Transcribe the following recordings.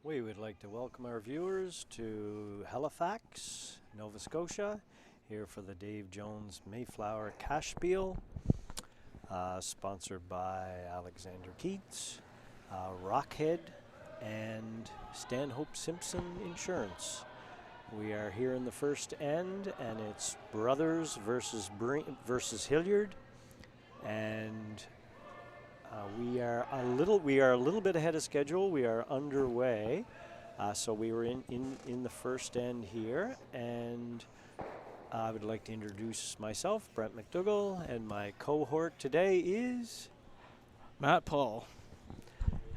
We would like to welcome our viewers to Halifax, Nova Scotia, here for the Dave Jones Mayflower Cashspiel, sponsored by Alexander Keats, Rockhead, and Stanhope Simpson Insurance. We are here in the first end, and it's Brothers versus Hilliard, and we are a little bit ahead of schedule. We are underway, so we were in the first end here, and I would like to introduce myself, Brent McDougall, and my cohort today is Matt Paul.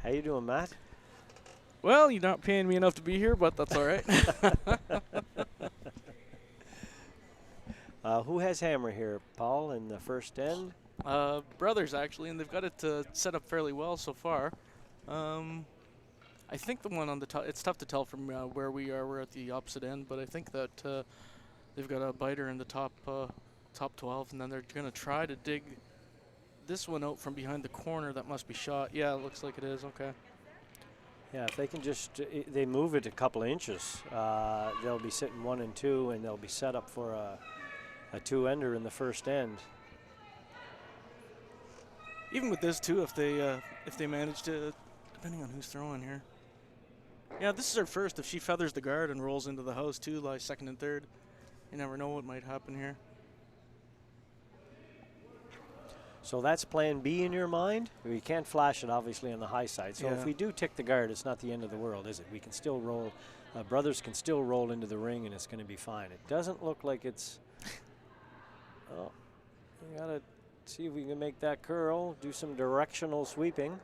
How you doing, Matt? Well, you're not paying me enough to be here, but that's all right. Who has hammer here, Paul, in the first end? Brothers, actually, and they've got it set up fairly well so far. I think the one on the top, it's tough to tell from where we are. We're at the opposite end, but I think that they've got a biter in the top 12, and then they're going to try to dig this one out from behind the corner. That must be shot. Yeah, it looks like it is. Okay. Yeah, if they can just, they move it a couple of inches, they'll be sitting 1 and 2, and they'll be set up for a two-ender in the first end. Even with this too, if they manage to, depending on who's throwing here. Yeah, this is her first. If she feathers the guard and rolls into the house too, like second and third, you never know what might happen here. So that's plan B in your mind? We can't flash it, obviously, on the high side. So if we do tick the guard, it's not the end of the world, is it? We can still roll. Brothers can still roll into the ring, and it's going to be fine. It doesn't look like it's... Oh, we got to see if we can make that curl, do some directional sweeping.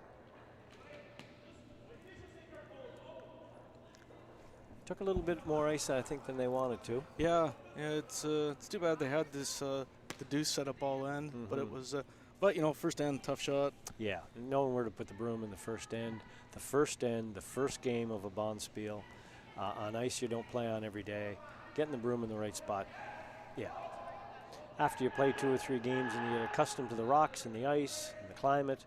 Took a little bit more ice, I think, than they wanted to. Yeah, it's too bad they had this the deuce set up all in, but it was... But, you know, first end, tough shot. Yeah, knowing where to put the broom in the first end. The first game of a Bonspiel. On ice you don't play on every day. Getting the broom in the right spot. Yeah. After you play 2 or 3 games and you get accustomed to the rocks and the ice and the climate,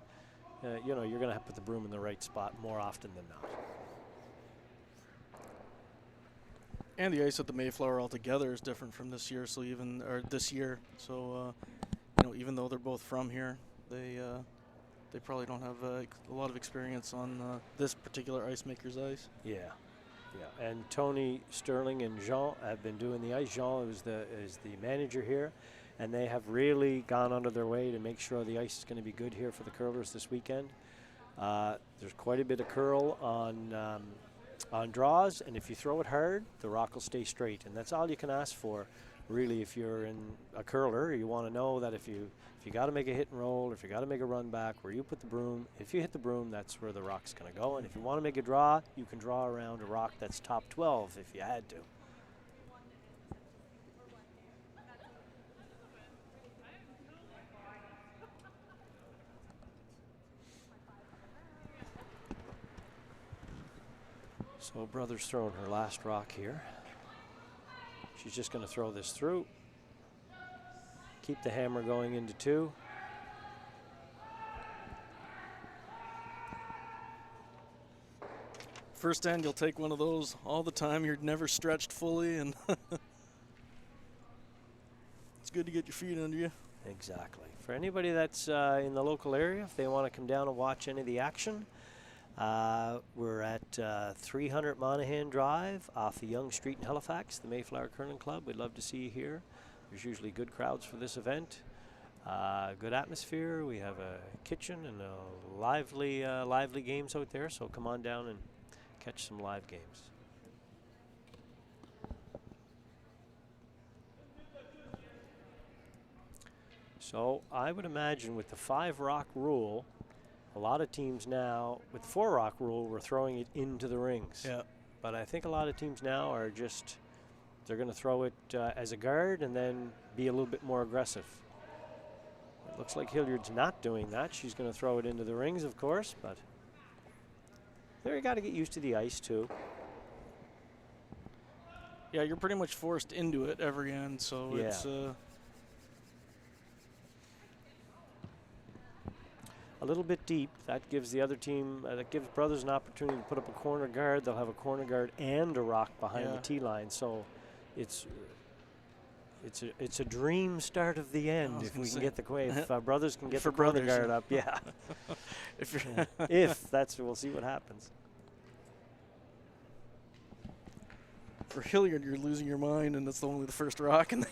you know, you're going to have to put the broom in the right spot more often than not. And the ice at the Mayflower altogether is different from this year, so this year. So, you know, even though they're both from here, they probably don't have a lot of experience on this particular ice maker's ice. Yeah, yeah. And Tony Sterling and Jean have been doing the ice. Jean is the manager here, and they have really gone under their way to make sure the ice is going to be good here for the curlers this weekend. There's quite a bit of curl on draws, and if you throw it hard, the rock will stay straight, and that's all you can ask for. Really, if you're in a curler, you want to know that if you got to make a hit and roll, if you got to make a run back, where you put the broom, if you hit the broom, that's where the rock's going to go. And if you want to make a draw, you can draw around a rock that's top 12 if you had to. So Brother's throwing her last rock here. She's just going to throw this through. Keep the hammer going into 2. First end, you'll take one of those all the time. You're never stretched fully, and it's good to get your feet under you. Exactly. For anybody that's in the local area, if they want to come down and watch any of the action, we're at 300 Monaghan Drive off the Yonge Street in Halifax, the Mayflower Curling Club. We'd love to see you here. There's usually good crowds for this event. Good atmosphere. We have a kitchen and lively games out there, so come on down and catch some live games. So I would imagine with the 5-rock rule, a lot of teams now, with the 4-rock rule, we're throwing it into the rings. Yeah. But I think a lot of teams now are just, they're going to throw it as a guard and then be a little bit more aggressive. It looks like Hilliard's not doing that. She's going to throw it into the rings, of course, but there you got to get used to the ice too. Yeah, you're pretty much forced into it every end, so yeah. it's... a little bit deep. That gives the other team, that gives Brothers an opportunity to put up a corner guard. They'll have a corner guard and a rock behind the tee line. So it's a dream start of the end if we can get the if Brothers can get the corner guard up. Yeah. If that's, we'll see what happens. For Hilliard, you're losing your mind, and it's only the first rock. And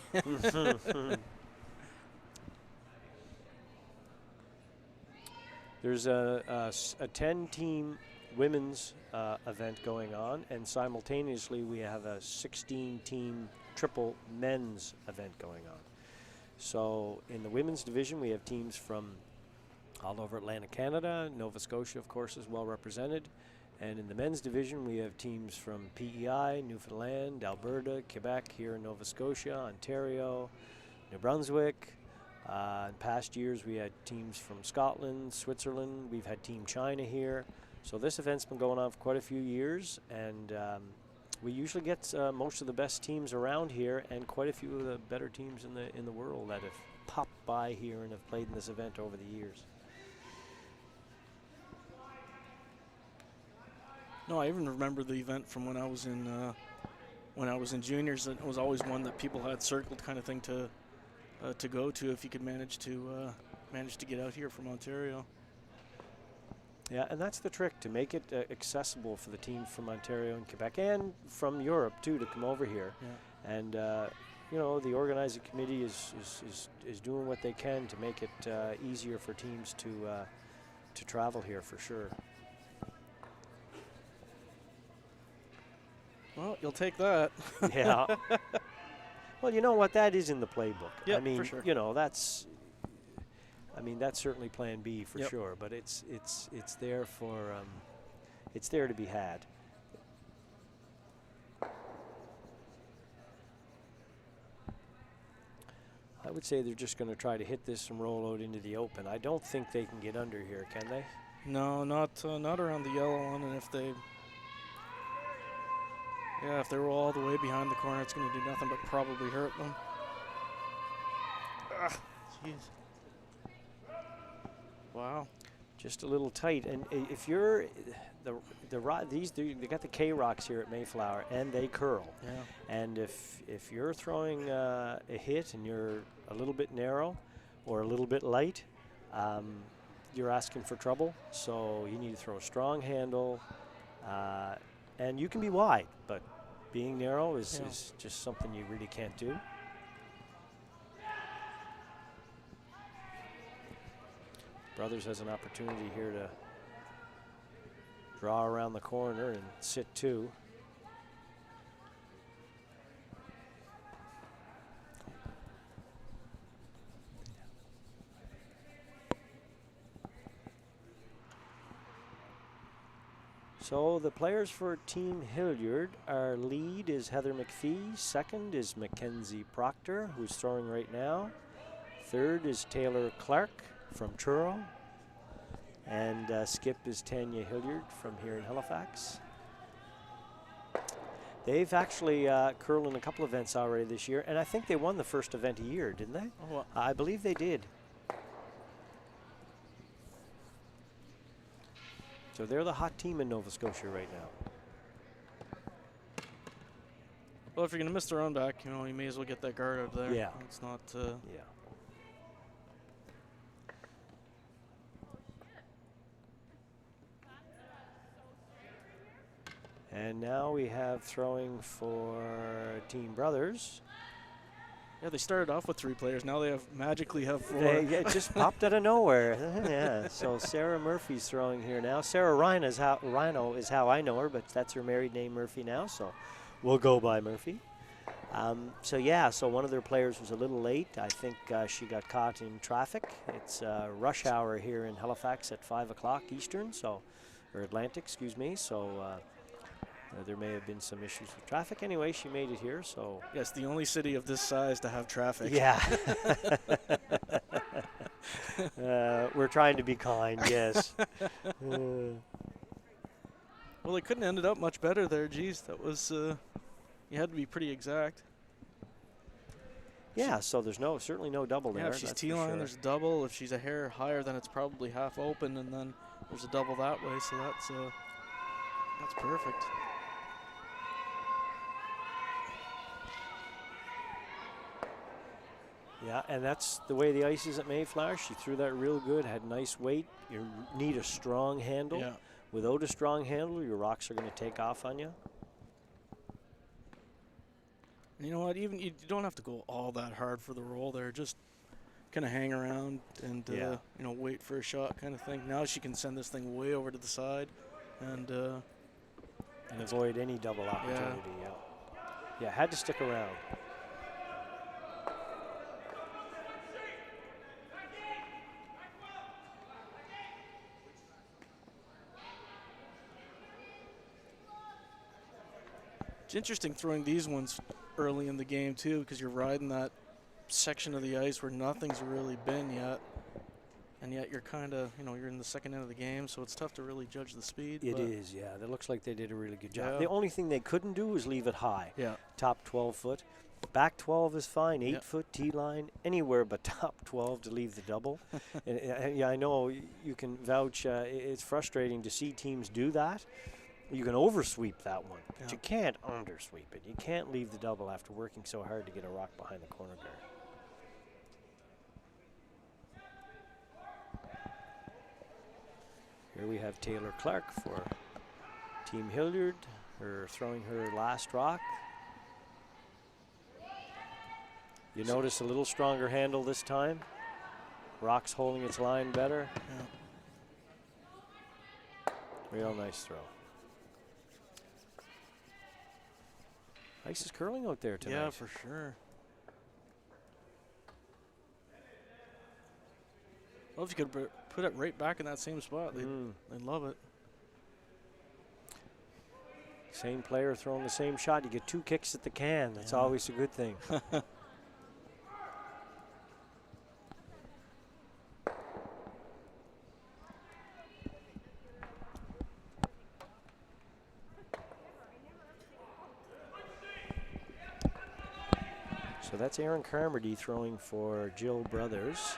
there's a 10-team women's event going on, and simultaneously we have a 16-team triple men's event going on. So in the women's division, we have teams from all over Atlantic Canada. Nova Scotia, of course, is well represented. And in the men's division, we have teams from PEI, Newfoundland, Alberta, Quebec, here in Nova Scotia, Ontario, New Brunswick. In past years, we had teams from Scotland, Switzerland. We've had Team China here. So this event's been going on for quite a few years, and we usually get most of the best teams around here, and quite a few of the better teams in the world that have popped by here and have played in this event over the years. No, I even remember the event from when I was in juniors. It was always one that people had circled, kind of thing to go to if you could manage to get out here from Ontario. Yeah, and that's the trick, to make it accessible for the team from Ontario and Quebec and from Europe too to come over here. Yeah. And you know, the organizing committee is doing what they can to make it easier for teams to travel here for sure. Well, you'll take that. Yeah. Well, you know what? That is in the playbook. Yep, I mean, for sure. You know, that's certainly Plan B for sure. But it's there for it's there to be had. I would say they're just going to try to hit this and roll out into the open. I don't think they can get under here, can they? No, not around the yellow one. And if they roll all the way behind the corner, it's going to do nothing but probably hurt them. Jeez. Wow. Just a little tight. And if you're they got the K rocks here at Mayflower, and they curl. Yeah. And if you're throwing a hit and you're a little bit narrow or a little bit light, you're asking for trouble. So you need to throw a strong handle. And you can be wide, but being narrow is just something you really can't do. Brothers has an opportunity here to draw around the corner and sit two. So the players for Team Hilliard, our lead is Heather McPhee. Second is Mackenzie Proctor, who's throwing right now. Third is Taylor Clark from Truro. And skip is Tanya Hilliard from here in Halifax. They've actually curled in a couple events already this year, and I think they won the first event a year, didn't they? Oh, I believe they did. So they're the hot team in Nova Scotia right now. Well, if you're going to miss the run back, you know, you may as well get that guard out there. Yeah. It's not. Yeah. And now we have throwing for Team Brothers. Yeah, they started off with 3 players. Now they magically have 4. It just popped out of nowhere. Yeah. So Sarah Murphy's throwing here now. Sarah Rhino is how I know her, but that's her married name, Murphy, now. So we'll go by Murphy. So one of their players was a little late. I think she got caught in traffic. It's rush hour here in Halifax at 5 o'clock Eastern, or Atlantic, excuse me. So there may have been some issues with traffic. Anyway, she made it here, so. Yes, the only city of this size to have traffic. Yeah. We're trying to be kind, yes. Well, they couldn't have ended up much better there. Geez, that was, you had to be pretty exact. Yeah, so there's certainly no double there. Yeah, if she's that's T for line, sure. there's a double. If she's a hair higher, then it's probably half open, and then there's a double that way. So that's perfect. Yeah, and that's the way the ice is at Mayflower. She threw that real good, had nice weight. You need a strong handle. Yeah. Without a strong handle, your rocks are going to take off on you. And you know what? Even you don't have to go all that hard for the roll there. Just kind of hang around and you know, wait for a shot kind of thing. Now she can send this thing way over to the side, and avoid any double opportunity. Yeah, had to stick around. It's interesting throwing these ones early in the game too, because you're riding that section of the ice where nothing's really been yet, and yet you're kind of, you know, you're in the second end of the game, so it's tough to really judge the speed. It is, yeah. It looks like they did a really good job. Yeah. The only thing they couldn't do was leave it high. Yeah. Top 12 foot. Back 12 is fine. 8 foot T-line, anywhere but top 12 to leave the double. and yeah, I know you can vouch. It's frustrating to see teams do that. You can oversweep that one, but you can't undersweep it. You can't leave the double after working so hard to get a rock behind the corner guard. Here we have Taylor Clark for Team Hilliard, throwing her last rock. You notice a little stronger handle this time. Rock's holding its line better. Yeah. Real nice throw. Ice is curling out there tonight. Yeah, for sure. Well, if you could put it right back in that same spot, they'd love it. Same player throwing the same shot. You get 2 kicks at the can. That's always a good thing. So that's Aaron Carmody throwing for Jill Brothers'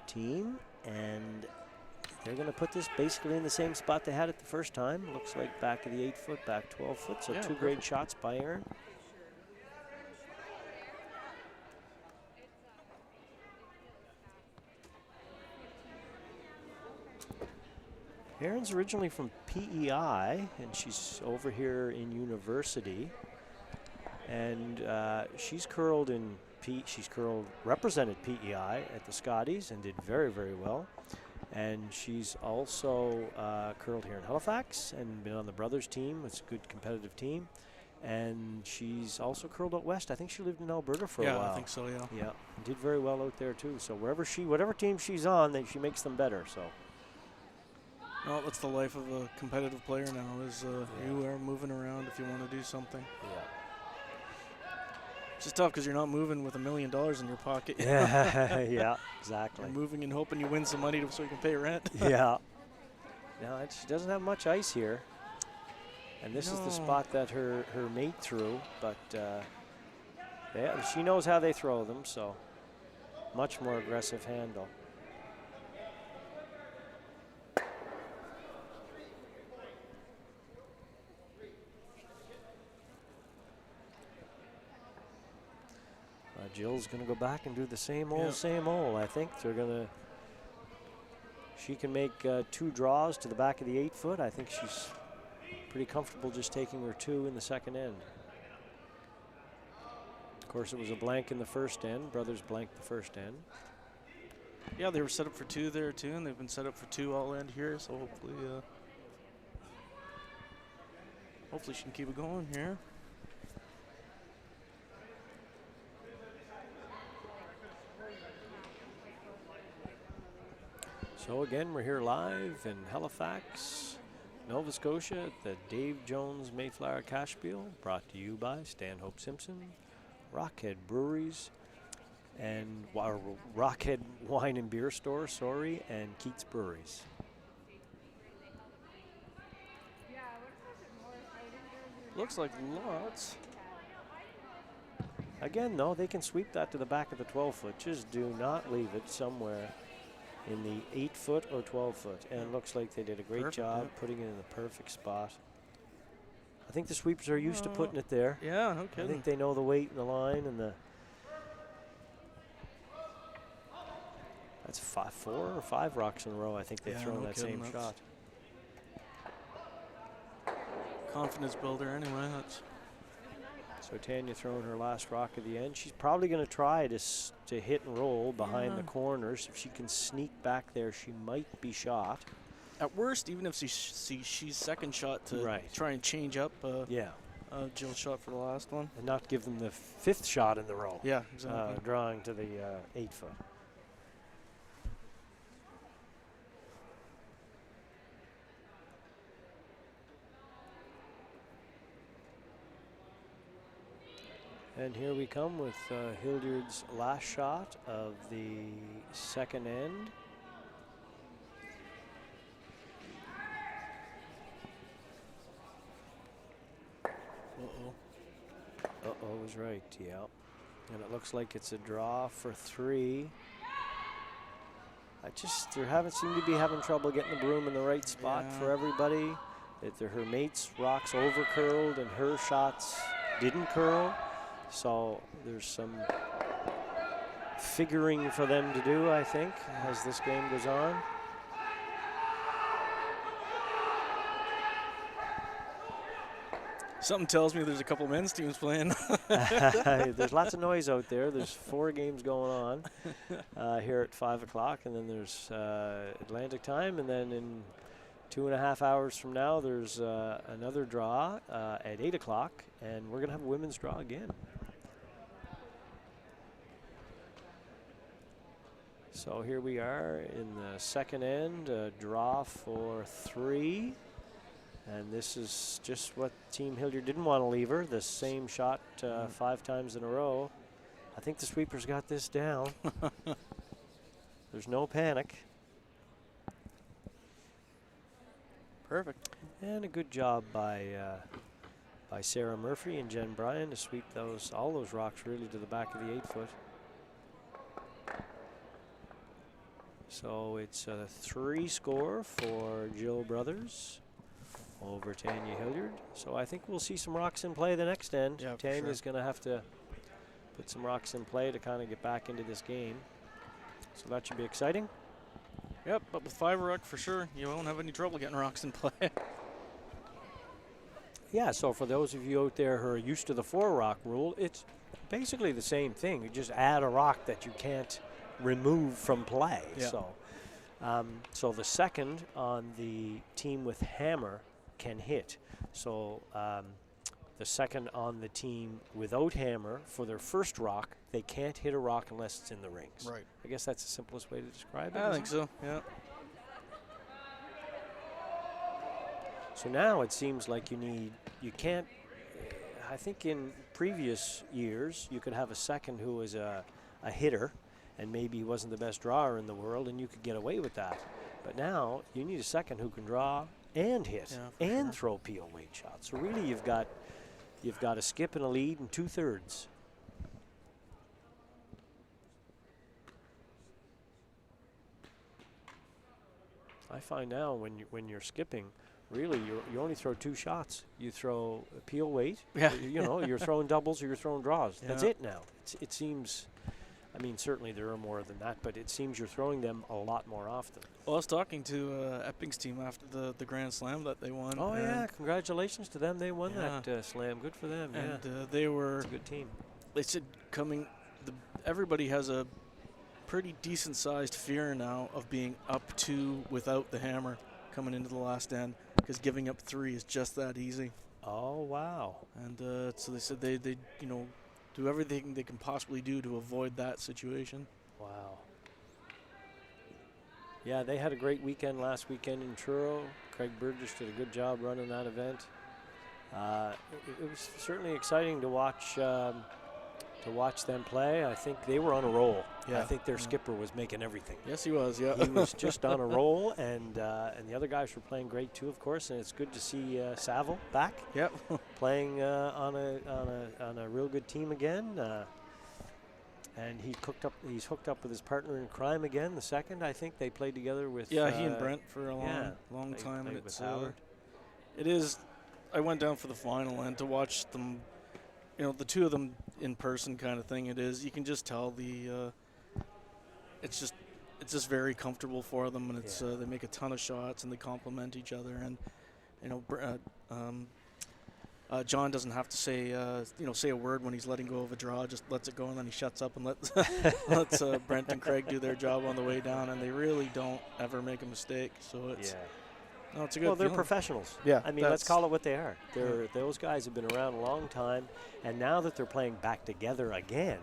team, and they're going to put this basically in the same spot they had it the first time. Looks like back of the 8 foot, back 12 foot, so 2 great shots by Aaron. Aaron's originally from PEI, and she's over here in University. And she's represented PEI at the Scotties and did very, very well. And she's also curled here in Halifax and been on the brothers team. It's a good competitive team. And she's also curled out west. I think she lived in Alberta for a while. Yeah, I think so, yeah. Yeah, and did very well out there too. So whatever team she's on, she makes them better. So. Well, that's the life of a competitive player now, is you are moving around if you want to do something. Yeah. It's just tough because you're not moving with $1 million in your pocket. Yeah, exactly. You're moving and hoping you win some money so you can pay rent. Yeah. No, she doesn't have much ice here. And this is the spot that her mate threw, but yeah, she knows how they throw them, so much more aggressive handle. Jill's going to go back and do the same old, I think. She can make 2 draws to the back of the 8 foot. I think she's pretty comfortable just taking her 2 in the second end. Of course, it was a blank in the first end. Brothers blanked the first end. Yeah, they were set up for 2 there too, and they've been set up for 2 all end here, so hopefully she can keep it going here. So again, we're here live in Halifax, Nova Scotia at the Dave Jones Mayflower Cashspiel, brought to you by Stanhope Simpson, Rockhead Breweries, and Rockhead Wine and Beer Store, and Keats Breweries. Looks like lots. Again, though, they can sweep that to the back of the 12-foot. Just do not leave it somewhere in the 8-foot or 12-foot. And it looks like they did a great job putting it in the perfect spot. I think the sweepers are used to putting it there. Yeah, no kidding. I think they know the weight and the line and the. That's 4 or 5 rocks in a row. I think they've thrown that same shot. Confidence builder, anyway. That's. So Tanya throwing her last rock at the end. She's probably going to try to hit and roll behind the corners. If she can sneak back there, she might be shot. At worst, even if she's second shot to try and change up Jill's shot for the last one. And not give them the 5th shot in the row. Yeah, exactly. Drawing to the 8-foot. And here we come with Hilliard's last shot of the second end. Uh-oh was right, yeah. And it looks like it's a draw for 3. They haven't seemed to be having trouble getting the broom in the right spot for everybody. Her mate's rocks over curled and her shots didn't curl. So there's some figuring for them to do, I think, as this game goes on. Something tells me there's a couple men's teams playing. There's lots of noise out there. There's 4 games going on here at 5 o'clock, and then there's Atlantic time, and then in 2.5 hours from now, there's another draw at 8 o'clock, and we're going to have a women's draw again. So here we are in the second end, a draw for 3. And this is just what Team Hilliard didn't want to leave her. The same shot 5 times in a row. I think the sweepers got this down. There's no panic. Perfect. And a good job by Sarah Murphy and Jen Bryan to sweep all those rocks really to the back of the 8-foot. So it's a 3 score for Jill Brothers over Tanya Hilliard. So I think we'll see some rocks in play the next end. Yeah, Tanya's going to have to put some rocks in play to kind of get back into this game. So that should be exciting. Yep, but with 5 rock for sure, you won't have any trouble getting rocks in play. Yeah, so for those of you out there who are used to the 4 rock rule, it's basically the same thing. You just add a rock that you can't remove from play. Yeah. So the second on the team with hammer can hit. So the second on the team without hammer, for their first rock, they can't hit a rock unless it's in the rings. Right. I guess that's the simplest way to describe it. I think so, yeah. So now it seems like you can't, I think in previous years, you could have a second who was a hitter, and maybe he wasn't the best drawer in the world, and you could get away with that. But now you need a second who can draw and hit and throw peel weight shots. So really, you've got a skip and a lead and 2/3. I find now when you're skipping, really you only throw 2 shots. You throw a peel weight. Yeah. You're throwing doubles or you're throwing draws. Yeah. That's it now. It seems. I mean, certainly there are more than that, but it seems you're throwing them a lot more often. Well, I was talking to Epping's team after the Grand Slam that they won. Oh, yeah. Congratulations to them. They won that slam. Good for them. And they were a good team. They said everybody has a pretty decent-sized fear now of being up 2 without the hammer coming into the last end, because giving up 3 is just that easy. Oh, wow. And so they said they do everything they can possibly do to avoid that situation. Wow. Yeah, they had a great weekend last weekend in Truro. Craig Burgess did a good job running that event. It was certainly exciting to watch to watch them play. I think they were on a roll. Yeah. I think their skipper was making everything. Yes, he was. Yeah, He was just on a roll, and the other guys were playing great too, of course. And it's good to see Saville back. Yep. Playing on a real good team again. And he's hooked up with his partner in crime again. The second, I think they played together with. Yeah, he and Brent for a long time. Played And with Howard. It is. I went down for the final, and to watch them, the two of them in person, kind of thing. It is. You can just tell it's just very comfortable for them, and it's they make a ton of shots and they complement each other. And John doesn't have to say say a word when he's letting go of a draw. Just lets it go, and then he shuts up and lets Brent and Craig do their job on the way down, and they really don't ever make a mistake. So it's it's a good. Well, they're feeling. professionals. Yeah, I mean, let's call it what they are. Those guys have been around a long time, and now that they're playing back together again,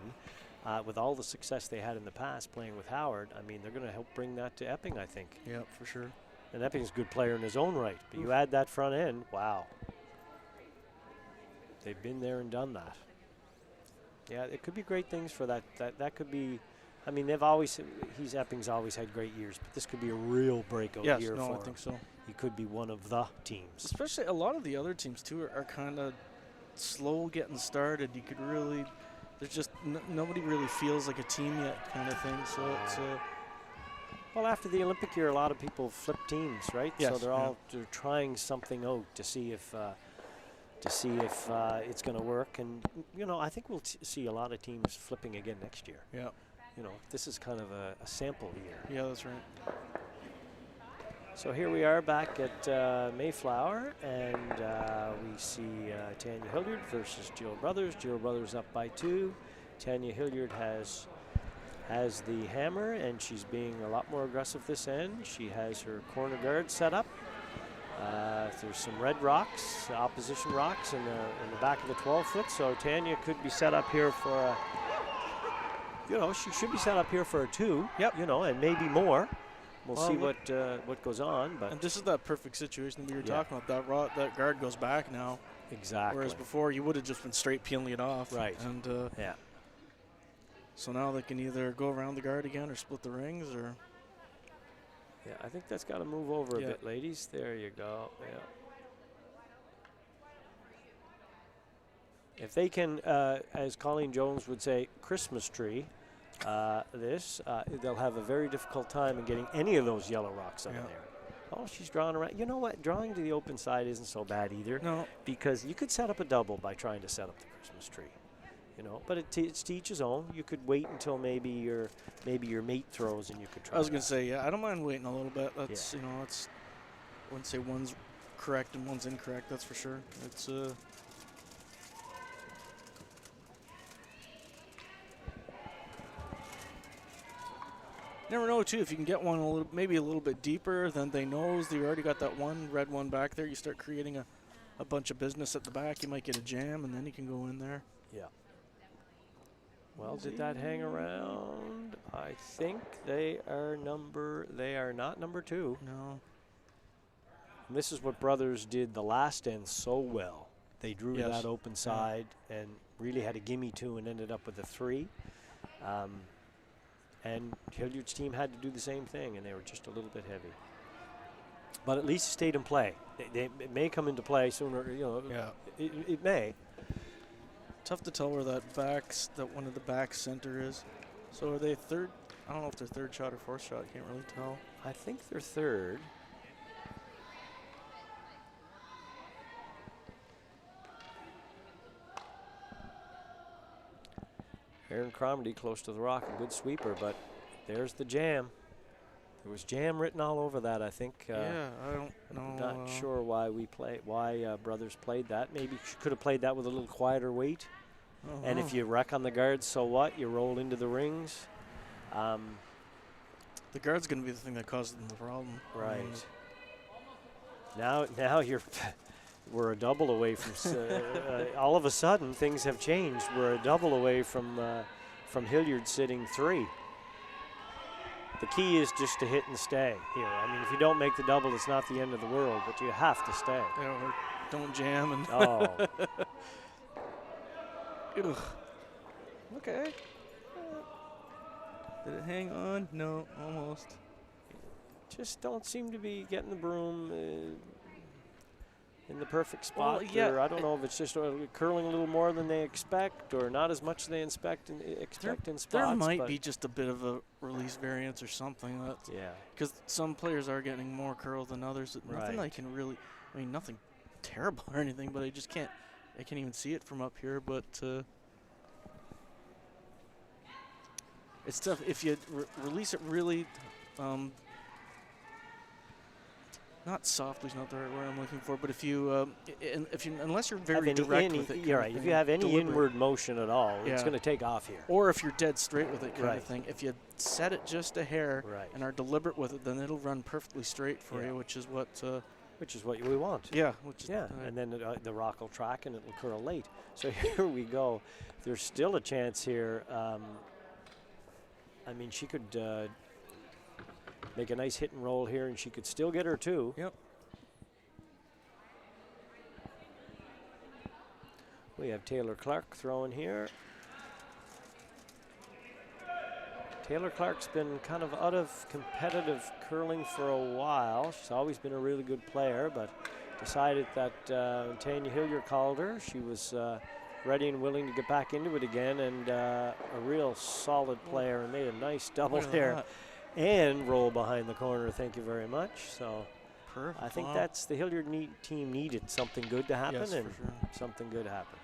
with all the success they had in the past playing with Howard, I mean, they're going to help bring that to Epping, I think. Yeah, for sure. And Epping's a good player in his own right, but you add that front end, wow. They've been there and done that. Yeah, it could be great things for that. That could be. I mean, Epping's always had great years, but this could be a real breakout year for him. I think so. He could be one of the teams. Especially a lot of the other teams too are kind of slow getting started. You could really, there's just nobody really feels like a team yet, kind of thing. So it's. Well, after the Olympic year, a lot of people flip teams, right? Yes, So they're trying something out to see if it's going to work. And I think we'll see a lot of teams flipping again next year. Yeah. This is kind of a sample year. Yeah, that's right. So here we are back at Mayflower, and we see Tanya Hilliard versus Jill Brothers. Jill Brothers up by 2. Tanya Hilliard has the hammer, and she's being a lot more aggressive this end. She has her corner guard set up. There's some red rocks, opposition rocks in the back of the 12-foot. So Tanya could be set up here for a. She should be set up here for a 2. Yep. And maybe more. We'll see what goes on, but and this is that perfect situation we were talking about. That guard goes back now. Exactly. Whereas before you would have just been straight peeling it off. Right. And yeah. So now they can either go around the guard again or split the rings, or. Yeah, I think that's got to move over a bit, ladies. There you go. Yeah. If they can, as Colleen Jones would say, Christmas tree. They'll have a very difficult time in getting any of those yellow rocks out of there. Oh, she's drawing around. You know what? Drawing to the open side isn't so bad either. No. Because you could set up a double by trying to set up the Christmas tree. But it's to each his own. You could wait until maybe your mate throws and you could try. I was going to say, I don't mind waiting a little bit. That's, it's, I wouldn't say one's correct and one's incorrect, that's for sure. It's, never know too, if you can get one maybe a little bit deeper, then they knows that you already got that one red one back there. You start creating a bunch of business at the back. You might get a jam, and then you can go in there. Yeah. Well, did that hang around? I think they are not number 2. No. And this is what Brothers did the last end so well. They drew that open side and really had a gimme 2 and ended up with a 3. And Hilliard's team had to do the same thing, and they were just a little bit heavy. But at least it stayed in play. It may come into play sooner. It may. Tough to tell where that one of the back center is. So are they third? I don't know if they're third shot or fourth shot. Can't really tell. I think they're third. Aaron Cromedy close to the rock, a good sweeper, but there's the jam. There was jam written all over that, I think. I don't know. Not sure why Brothers played that. Maybe could have played that with a little quieter weight. And if you wreck on the guards, so what? You roll into the rings. The guard's going to be the thing that causes them the problem. Right. Now we're a double away from. All of a sudden, things have changed. We're a double away from Hilliard sitting 3. The key is just to hit and stay here. I mean, if you don't make the double, it's not the end of the world, but you have to stay. Yeah, or don't jam and. Oh. Ugh. Okay. Did it hang on? No, almost. Just don't seem to be getting the broom in the perfect spot. Well, yeah, or I don't know if it's just curling a little more than they expect, or not as much as they expect in spots. There might be just a bit of a release variance or something. Yeah. Because some players are getting more curl than others. Nothing I Right. can really, I mean, nothing terrible or anything, but I just can't, I can't even see it from up here. But it's tough if you release it really. Not softly is not the right word I'm looking for, but if you, unless you're very direct with it, you're right. If you have any inward motion at all, it's going to take off here. Or if you're dead straight with it, kind of thing. If you set it just a hair and are deliberate with it, then it'll run perfectly straight for you, which is what. Which is what we want. Yeah. And then the rock will track and it'll curl late. So here we go. There's still a chance here. I mean, she could. Make a nice hit and roll here, and she could still get her 2. Yep. We have Taylor Clark throwing here. Taylor Clark's been kind of out of competitive curling for a while. She's always been a really good player, but decided that Tanya Hilliard called her. She was ready and willing to get back into it again, and a real solid player, and made a nice double there. And roll behind the corner, thank you very much. So perfect. I think that's the Hilliard team needed something good to happen, yes, and for sure. something good happened.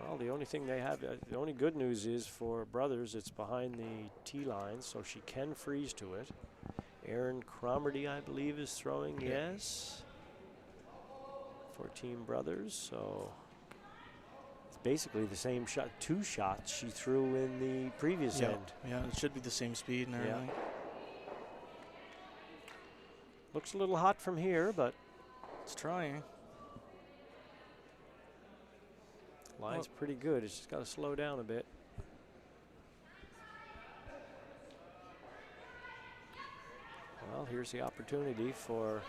Well, the only thing they have, the only good news is for Brothers, it's behind the tee line, so she can freeze to it. Erin Cromarty, I believe, is throwing, yes, for Team Brothers, so basically the same shot, 2 shots she threw in the previous end. Yeah, it should be the same speed and everything. Looks a little hot from here, but it's trying. Line's pretty good. It's just got to slow down a bit. Well, here's the opportunity for.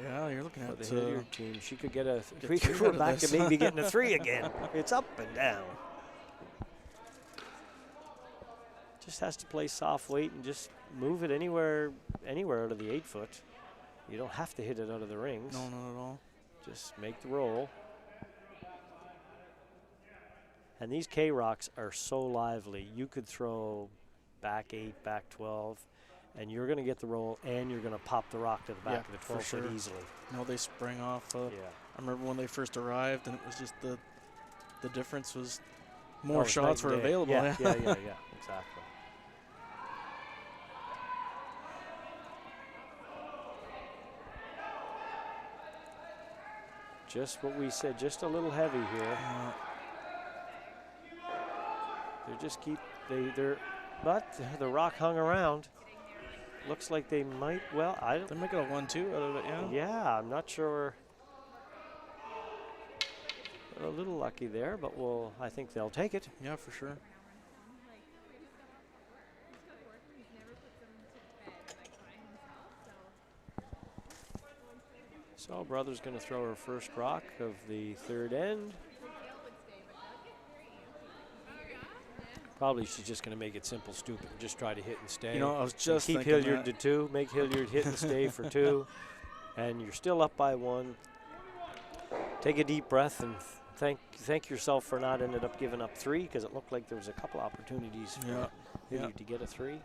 Yeah, you're looking at the Hilliard team. She could get a. We're back to maybe getting a 3 again. It's up and down. Just has to play soft weight and just move it anywhere out of the 8-foot. You don't have to hit it out of the rings. No, not at all. Just make the roll. And these K-Rocks are so lively. You could throw back 8, back 12. And you're going to get the roll, and you're going to pop the rock to the back of the 12-foot easily. No, they sprang off. I remember when they first arrived, and it was just the difference was more shots were available. Yeah, exactly. Just what we said, just a little heavy here. They just but the rock hung around. Looks like they might, They might get a 1-2 out of it, Yeah, I'm not sure. A little lucky there, but I think they'll take it. Yeah, for sure. So Brothers going to throw her first rock of the 3rd end. Probably she's just going to make it simple, stupid, and just try to hit and stay. You know, I was just keep Hilliard to 2, make Hilliard hit and stay for 2, and you're still up by 1. Take a deep breath and thank yourself for not ended up giving up 3, because it looked like there was a couple opportunities for Hilliard to get a 3.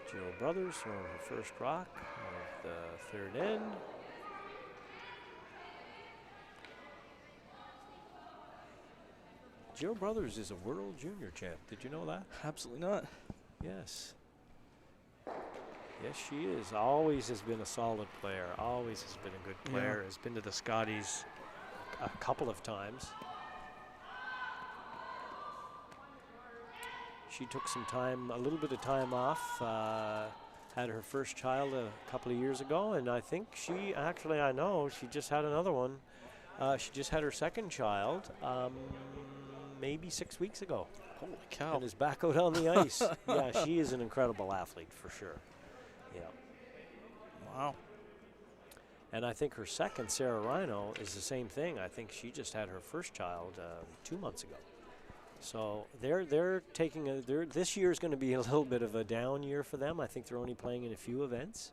Jill Brothers throwing her first rock of the 3rd end. Jill Brothers is a world junior champ. Did you know that? Absolutely not. Yes. Yes, she is. Always has been a solid player. Always has been a good player. Has been to the Scotties a couple of times. She took some time, a little bit of time off, had her first child a couple of years ago, and I think I know she just had another one. She just had her 2nd child maybe 6 weeks ago. Holy cow. And is back out on the ice. Yeah, she is an incredible athlete for sure. Yeah. Wow. And I think her second, Sarah Rhino, is the same thing. I think she just had her first child 2 months ago. So they're taking this year is going to be a little bit of a down year for them. I think they're only playing in a few events,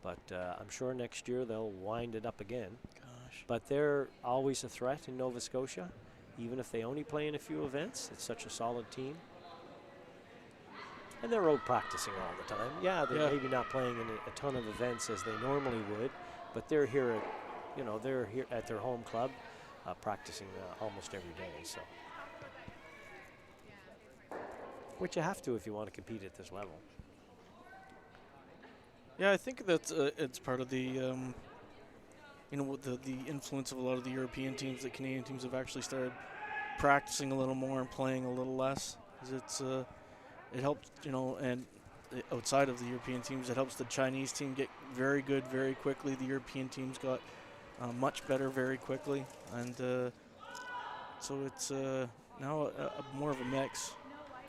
but I'm sure next year they'll wind it up again. Gosh. But they're always a threat in Nova Scotia, even if they only play in a few events. It's such a solid team. And they're out practicing all the time. Yeah, they're maybe not playing in a ton of events as they normally would, but they're here at, they're here at their home club, practicing almost every day. So, which you have to if you want to compete at this level. Yeah, I think that's it's part of the the influence of a lot of the European teams. The Canadian teams have actually started practicing a little more and playing a little less. 'Cause it helps, and outside of the European teams, it helps the Chinese team get very good very quickly. The European teams got much better very quickly, and so it's now more of a mix.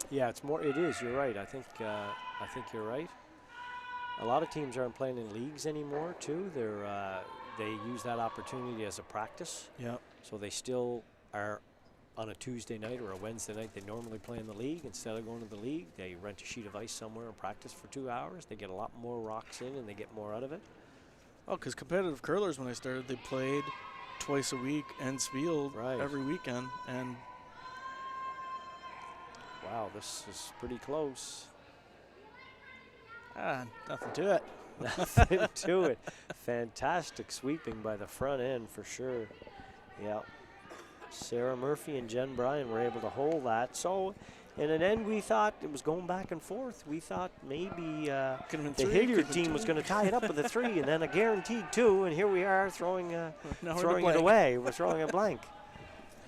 Yeah, it's more. It is. You're right. I think you're right. A lot of teams aren't playing in leagues anymore, too. They use that opportunity as a practice. Yeah. So they still are on a Tuesday night or a Wednesday night. They normally play in the league. Instead of going to the league, they rent a sheet of ice somewhere and practice for 2 hours. They get a lot more rocks in and they get more out of it. Oh, because competitive curlers, when I started, they played twice a week and spieled every weekend. And wow, this is pretty close. Nothing to it. Nothing to it. Fantastic sweeping by the front end for sure. Yeah. Sarah Murphy and Jen Bryan were able to hold that. So in an end, we thought it was going back and forth. We thought maybe the Hilliard team was going to tie it up with a 3 and then a guaranteed 2. And here we are throwing it away. We're throwing a blank.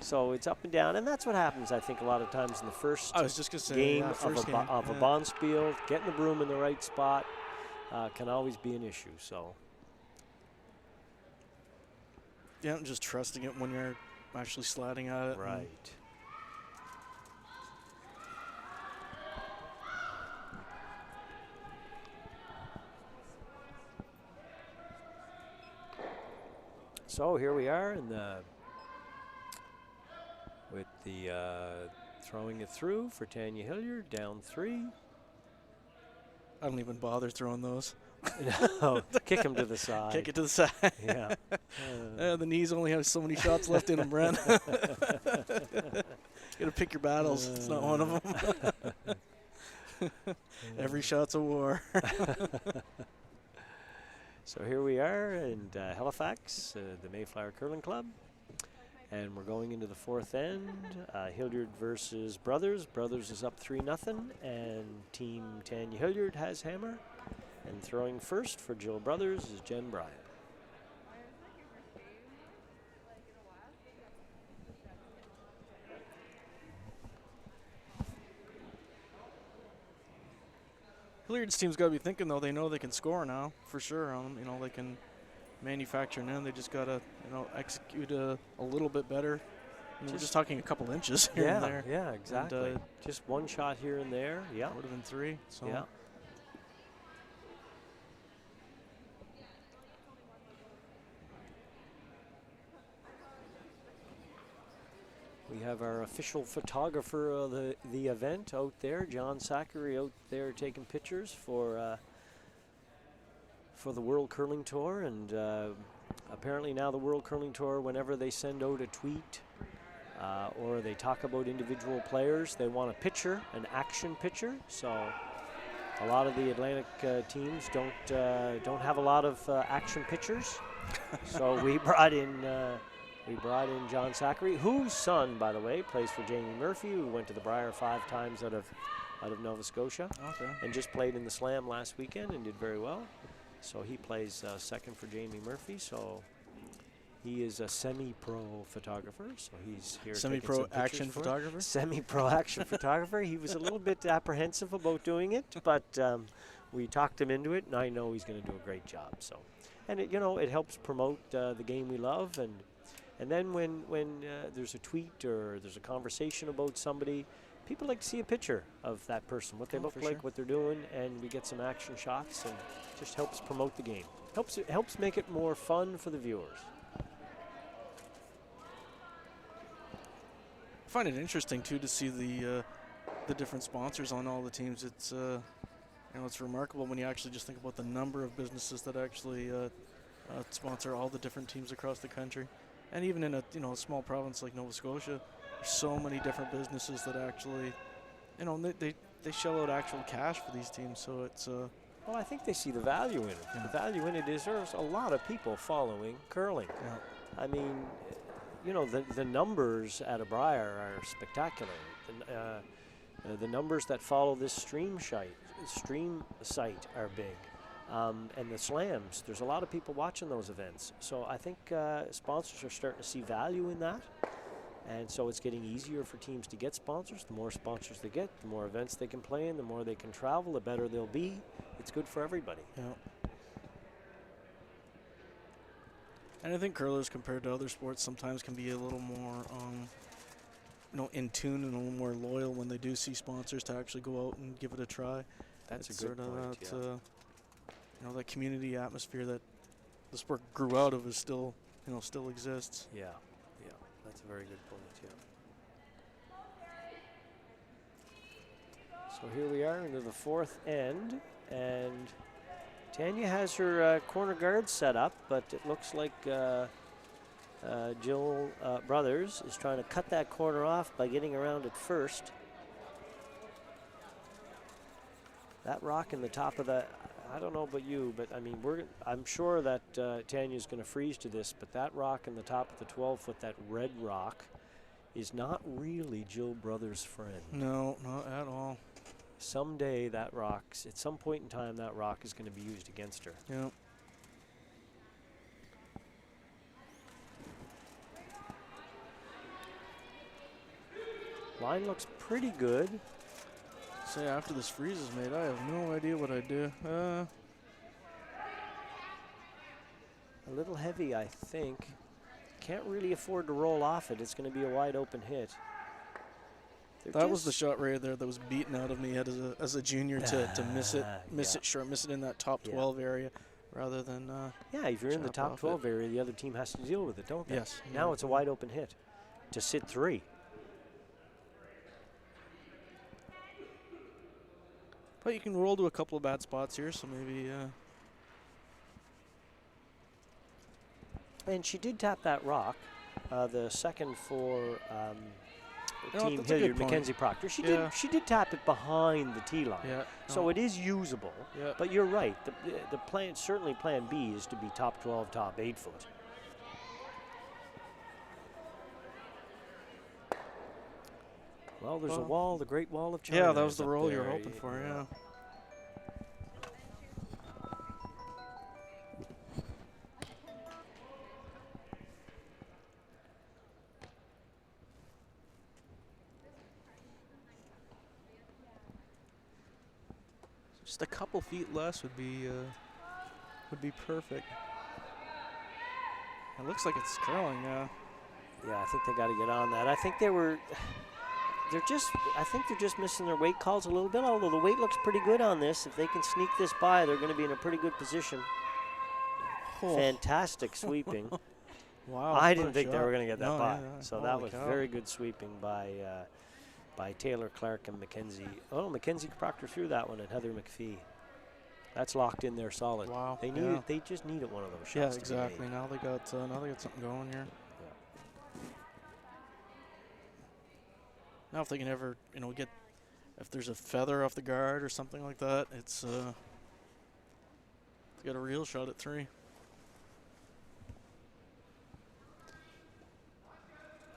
So it's up and down, and that's what happens, I think, a lot of times in the first game of a Bonspiel. Getting the broom in the right spot can always be an issue. So, yeah, and just trusting it when you're actually sliding at it. Right. So here we are in the. With the throwing it through for Tanya Hilliard, down 3. I don't even bother throwing those. No, kick him to the side. Kick it to the side. Yeah. The knees only have so many shots left in them, Brent. You gotta pick your battles. It's not one of them. Every shot's a war. So here we are in Halifax, the Mayflower Curling Club. And we're going into the 4th end. Hilliard versus Brothers. Brothers is up 3-0, and Team Tanya Hilliard has hammer. And throwing first for Jill Brothers is Jen Bryan. Hilliard's team's got to be thinking, though, they know they can score now, for sure. They can manufacture now. They just got to, execute a little bit better. We're just talking a couple inches here and there. Yeah, exactly. And, just one shot here and there. Yeah. Would have been 3. So. Yeah. We have our official photographer of the event out there, John Zachary, out there taking pictures for the World Curling Tour. And apparently now the World Curling Tour, whenever they send out a tweet or they talk about individual players, they want a picture, an action picture. So a lot of the Atlantic teams don't have a lot of action pictures. So we brought in John Zachary, whose son, by the way, plays for Jamie Murphy, who went to the Brier 5 times out of Nova Scotia. Okay. And just played in the Slam last weekend and did very well. So he plays second for Jamie Murphy. So he is a semi-pro photographer. So he's here. Semi-pro action photographer? Semi-pro action photographer. He was a little bit apprehensive about doing it, but we talked him into it, and I know he's going to do a great job. So, and it helps promote the game we love, and And then when there's a tweet or there's a conversation about somebody, people like to see a picture of that person, what they look like, sure. what they're doing, and we get some action shots, and just helps promote the game. Helps make it more fun for the viewers. I find it interesting too to see the different sponsors on all the teams. It's it's remarkable when you actually just think about the number of businesses that actually sponsor all the different teams across the country, and even in a a small province like Nova Scotia, there's so many different businesses that actually, they shell out actual cash for these teams. So it's Well, I think they see the value in it. Yeah. The value in it is there's a lot of people following curling. Yeah. I mean, the numbers at Briar are spectacular. The numbers that follow this stream site are big. And the slams, there's a lot of people watching those events. So I think sponsors are starting to see value in that. And so it's getting easier for teams to get sponsors. The more sponsors they get, the more events they can play in, the more they can travel, the better they'll be. It's good for everybody. Yeah. And I think curlers, compared to other sports, sometimes can be a little more, in tune and a little more loyal when they do see sponsors to actually go out and give it a try. That's it's a good sort of point, that, that community atmosphere that the sport grew out of is still, still exists. Yeah, that's a very good point, So here we are into the fourth end, and Tanya has her corner guard set up, but it looks like Jill Brothers is trying to cut that corner off by getting around it first. That rock in the top of the, I don't know about you, but I mean, I'm sure that Tanya's going to freeze to this, but that rock in the top of the 12-foot, that red rock, is not really Jill Brothers' friend. No, not at all. Someday that rock, at some point in time, that rock is going to be used against her. Yeah. Line looks pretty good. Say after this freeze is made, I have no idea what I'd do. A little heavy, I think. Can't really afford to roll off it. It's going to be a wide open hit. That was the shot right there that was beaten out of me as a junior to miss it in that top 12 area, rather than. Yeah, if you're in the top 12 area, the other team has to deal with it, don't they? Yes. Now it's a wide open hit to sit 3. But you can roll to a couple of bad spots here, so maybe. And she did tap that rock, the second for Team that's a good Hilliard, point. Mackenzie Proctor. She did tap it behind the tee line, Yeah. so it is usable. Yeah. But you're right. The plan, certainly Plan B, is to be top 12, top 8 foot. Well, there's a wall, the Great Wall of China. Yeah, that was is the up roll you there. were hoping for. Yeah. Just a couple feet less would be perfect. It looks like it's curling now. Yeah, I think they got to get on that. I think they're just missing their weight calls a little bit, although the weight looks pretty good on this. If they can sneak this by, they're going to be in a pretty good position. Oh. Fantastic sweeping. Wow. I didn't think they were going to get that by. Yeah. So that Holy was cow. very good sweeping by Taylor Clark and Mackenzie. Oh, Mackenzie Proctor threw that one, and Heather McPhee. That's locked in there solid. Wow. They need it. They just needed one of those shots. Yeah, to be exactly. made. Now they got something going here. Now if they can ever, get, if there's a feather off the guard or something like that, it's they got a real shot at 3.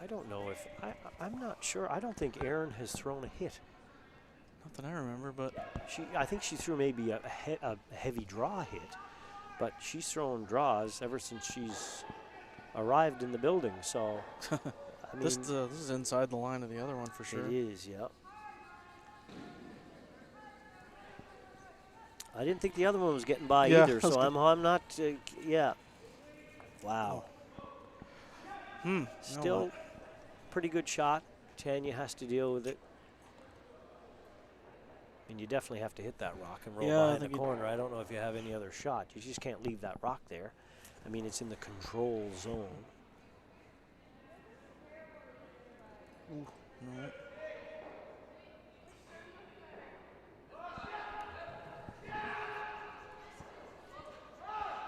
I don't know if I'm not sure. I don't think Erin has thrown a hit. Not that I remember, but I think she threw maybe a heavy draw hit, but she's thrown draws ever since she's arrived in the building. So, I mean, this is inside the line of the other one for sure. It is, yeah. I didn't think the other one was getting by either, so I'm not. Yeah. Wow. Still pretty good shot. Tanya has to deal with it. And you definitely have to hit that rock and roll behind the corner. I don't know if you have any other shot. You just can't leave that rock there. I mean, it's in the control zone. Ooh, no.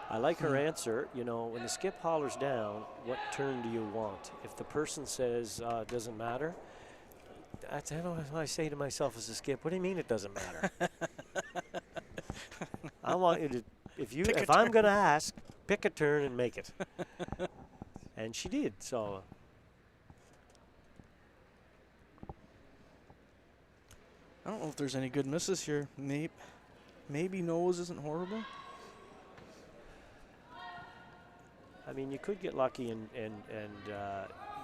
I like her answer. You know, when the skip hollers down, what turn do you want? If the person says it doesn't matter, that's what I say to myself as a skip. What do you mean it doesn't matter? I want you to, if I'm going to ask, pick a turn and make it. And she did, so. I don't know if there's any good misses here. Maybe nose isn't horrible. I mean, you could get lucky and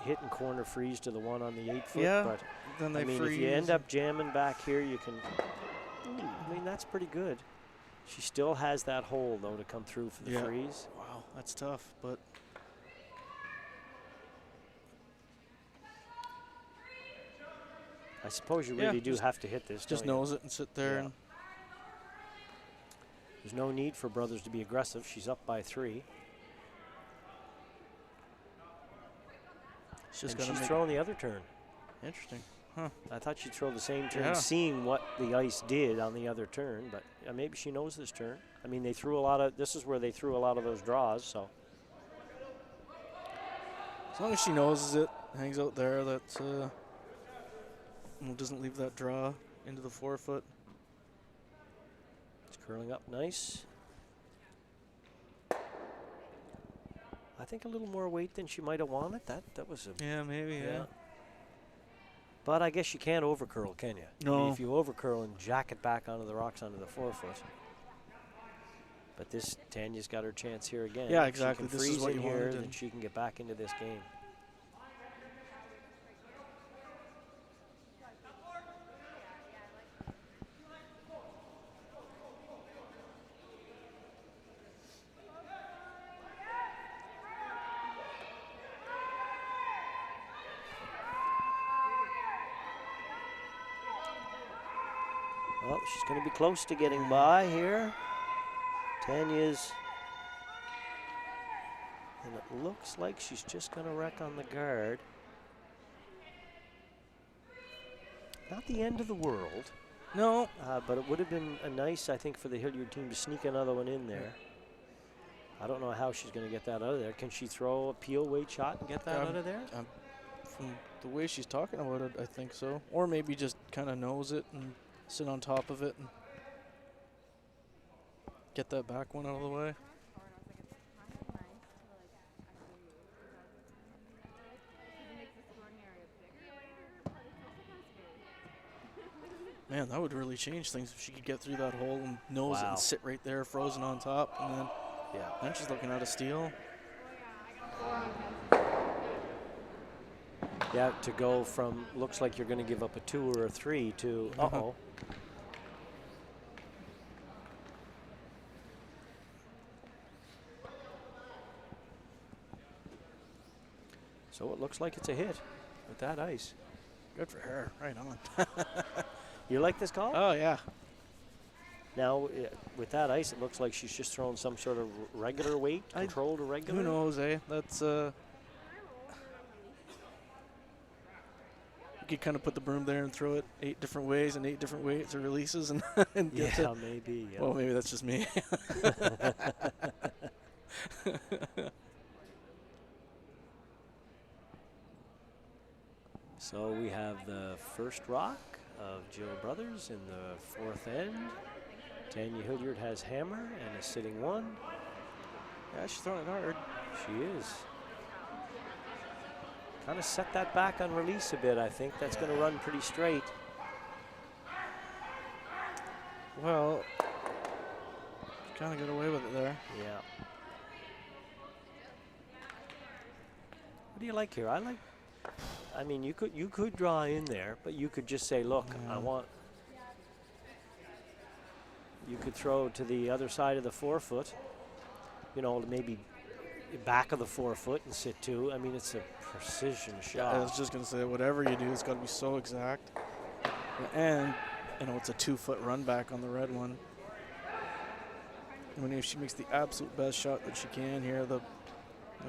hit and corner freeze to the one on the 8 foot. Yeah, but then they I mean, freeze. if you end up jamming back here, you can. I mean, that's pretty good. She still has that hole though to come through for the freeze. Wow, that's tough, but. I suppose you really do have to hit this. Just nose it and sit there. And there's no need for Brothers to be aggressive. She's up by 3. She's throwing the other turn. Interesting. Huh. I thought she'd throw the same turn, seeing what the ice did on the other turn, but maybe she knows this turn. I mean, they threw a lot of, this is where they threw a lot of those draws, so. As long as she knows it, hangs out there, that doesn't leave that draw into the 4 foot. It's curling up nice. I think a little more weight than she might have wanted. That was a. Yeah, maybe, yeah. But I guess you can't overcurl, can you? No. I mean, if you overcurl and jack it back onto the rocks onto the 4 foot. But this, Tanya's got her chance here again. Yeah, exactly. If she can this freeze is what in you here, wanted. then she can get back into this game. Well, she's going to be close to getting by here. Tanya's, and it looks like she's just going to wreck on the guard. Not the end of the world. No. But it would have been a nice, I think, for the Hilliard team to sneak another one in there. I don't know how she's going to get that out of there. Can she throw a peel weight shot and get that out of there? From the way she's talking about it, I think so. Or maybe just kind of knows it and sit on top of it and get that back one out of the way. Man, that would really change things if she could get through that hole and nose it and sit right there frozen on top, and then then she's looking at a steal. Yeah, to go from looks like you're going to give up a 2 or a 3 to uh-oh. So it looks like it's a hit with that ice. Good for her. Right on. You like this call? Oh, yeah. Now, with that ice, it looks like she's just throwing some sort of regular weight, controlled or regular. Who knows, eh? That's you could kind of put the broom there and throw it 8 different ways and 8 different weights or releases and, and get yeah, maybe. Yeah. Well, maybe that's just me. So we have the first rock of Jill Brothers in the 4th end. Tanya Hilliard has hammer and is sitting 1. Yeah, she's throwing it hard. She is. Kind of set that back on release a bit, I think. That's going to run pretty straight. Well, kind of got away with it there. Yeah. What do you like here? I mean, you could draw in there, but you could just say, look, you could throw to the other side of the 4 foot, you know, to maybe back of the 4 foot and sit 2. I mean, it's a precision shot. I was just going to say, whatever you do, it's got to be so exact. And, it's a 2 foot run back on the red one. I mean, if she makes the absolute best shot that she can here, the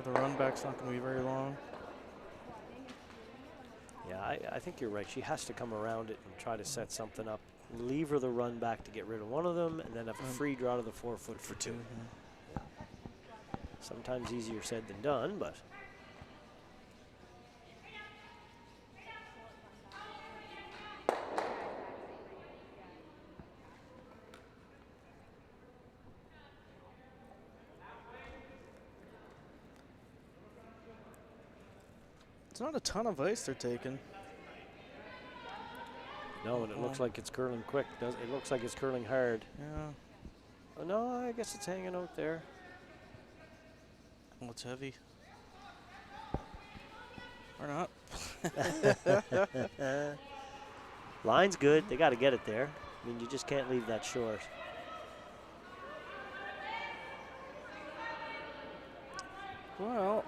run back's not going to be very long. Yeah, I think you're right. She has to come around it and try to set something up. Leave her the run back to get rid of one of them, and then have a free draw to the 4 foot for 2. Yeah. Sometimes easier said than done, but. It's not a ton of ice they're taking. No, and it looks like it's curling quick. It looks like it's curling hard. Yeah. Oh, no, I guess it's hanging out there. Oh, it's heavy. Or not. Line's good. They got to get it there. I mean, you just can't leave that short. Well,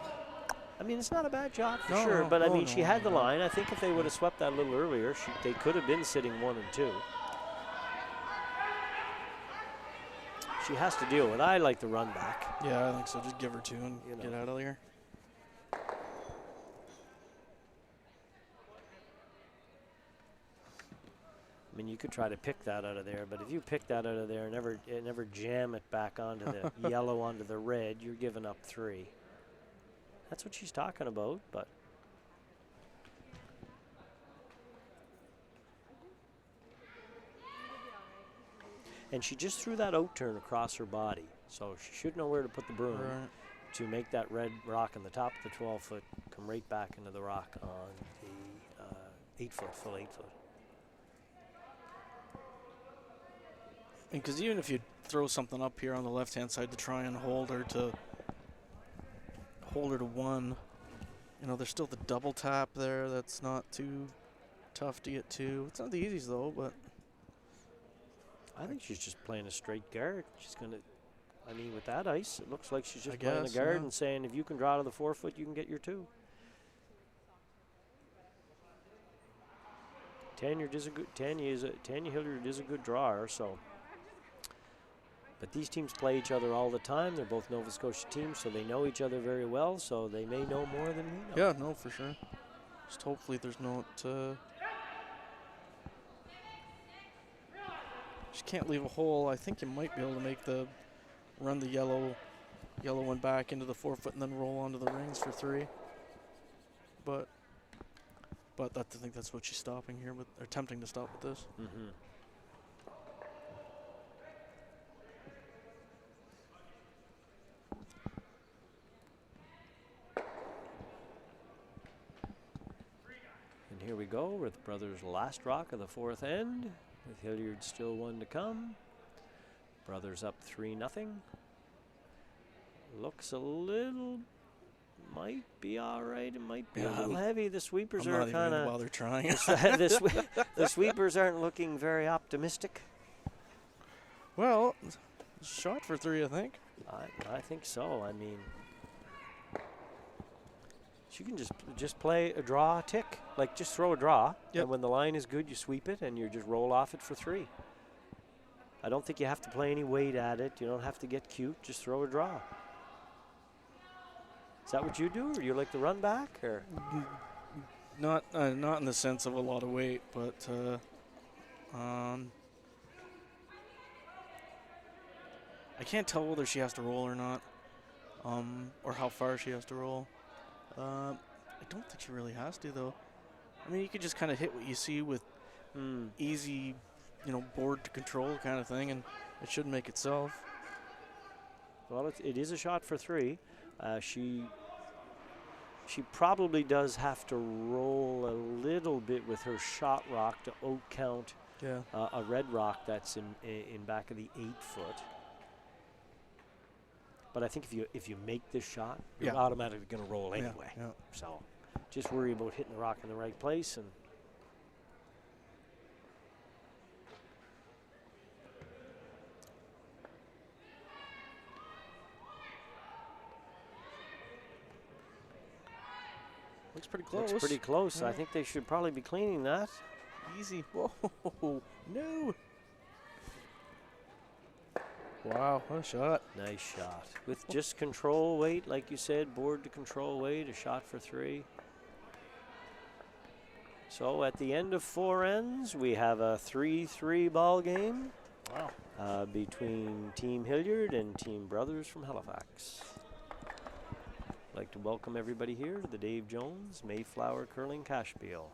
I mean, it's not a bad shot for No, sure, no, but I no, mean, no, she had the no. line. I think if they would have swept that a little earlier, they could have been sitting 1 and 2. She has to deal with. I like the run back. yeah, I think so. Just give her 2 and get out of here. I mean, you could try to pick that out of there, but if you pick that out of there and never jam it back onto the yellow onto the red, you're giving up 3. That's what she's talking about, but. And she just threw that out turn across her body, so she should know where to put the broom to make that red rock on the top of the 12 foot come right back into the rock on the 8 foot, full 8 foot. Because even if you throw something up here on the left-hand side to try and hold her to 1, there's still the double tap there. That's not too tough to get to. It's not the easiest though, but I think she's just playing a straight guard. She's gonna. I mean, with that ice, it looks like she's just I playing guess, a guard yeah. and saying, if you can draw to the 4 foot, you can get your 2. Tanya Hilliard is a good drawer, so. But these teams play each other all the time. They're both Nova Scotia teams, so they know each other very well, so they may know more than we know. yeah, no, for sure. Just hopefully there's not. Just can't leave a hole. I think you might be able to run the yellow one back into the 4 foot and then roll onto the rings for 3. But I think that's what she's stopping here with, or attempting to stop with this. Mm-hmm. And here we go with Brothers' last rock of the 4th end, with Hilliard still 1 to come. Brothers up 3-0. Looks a little, might be all right. It might be a little heavy. The sweepers are kind of. While they're trying. The sweepers aren't looking very optimistic. Well, shot for 3, I think. I think so. I mean, she can just play a draw tick, like just throw a draw, and when the line is good, you sweep it and you just roll off it for 3. I don't think you have to play any weight at it. You don't have to get cute. Just throw a draw. Is that what you do, or you like the run back, or? Not in the sense of a lot of weight, but I can't tell whether she has to roll or not, or how far she has to roll. I don't think she really has to, though. I mean, you could just kind of hit what you see with easy, board to control kind of thing, and it should make itself. Well, it is a shot for 3. She probably does have to roll a little bit with her shot rock to out-count a red rock that's in back of the 8 foot. But I think if you make this shot, you're automatically going to roll anyway. Yeah. So just worry about hitting the rock in the right place. And Looks pretty close. Looks pretty close. Yeah. I think they should probably be cleaning that. Easy. Whoa, no. Wow, what a shot. Nice shot. With just control weight, like you said, board to control weight, a shot for 3. So at the end of 4 ends, we have a 3-3 ball game. Wow. Between Team Hilliard and Team Brothers from Halifax. I'd like to welcome everybody here to the Dave Jones Mayflower Curling Cashspiel.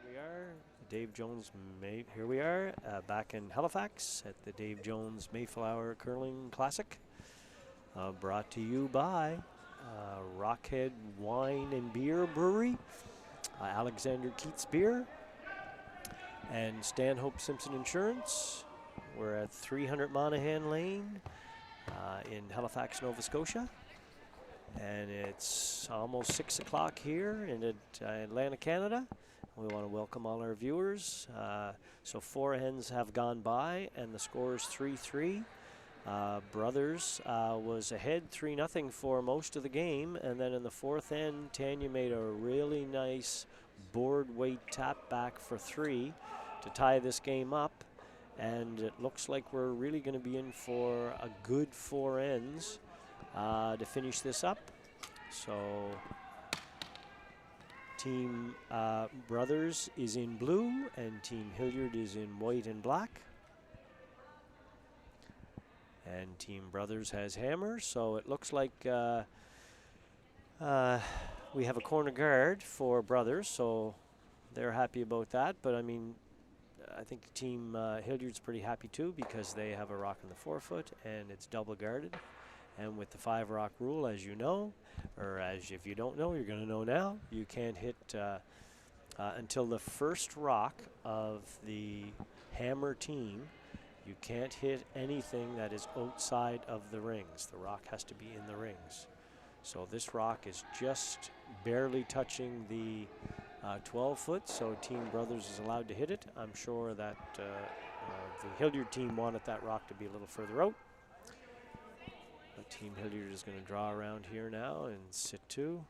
Here we are, Dave Jones, here we are back in Halifax at the Dave Jones Mayflower Curling Classic, brought to you by Rockhead Wine and Beer Brewery, Alexander Keats Beer, and Stanhope Simpson Insurance. We're at 300 Monaghan Lane in Halifax, Nova Scotia. And it's almost 6 o'clock here in Atlanta, Canada. We want to welcome all our viewers. So 4 ends have gone by, and the score is 3-3. Brothers was ahead 3-0 for most of the game, and then in the 4th end, Tanya made a really nice board weight tap back for 3 to tie this game up. And it looks like we're really going to be in for a good 4 ends to finish this up. So Team Brothers is in blue and Team Hilliard is in white and black. And Team Brothers has hammers, so it looks like we have a corner guard for Brothers, so they're happy about that. But I mean, I think Team Hilliard's pretty happy too, because they have a rock in the 4-foot and it's double guarded. And with the 5 rock rule, as you know, or as if you don't know, you're going to know now, you can't hit until the first rock of the hammer team. You can't hit anything that is outside of the rings. The rock has to be in the rings. So this rock is just barely touching the 12-foot, so Team Brothers is allowed to hit it. I'm sure that the Hilliard team wanted that rock to be a little further out. But Team Hilliard is going to draw around here now and sit 2.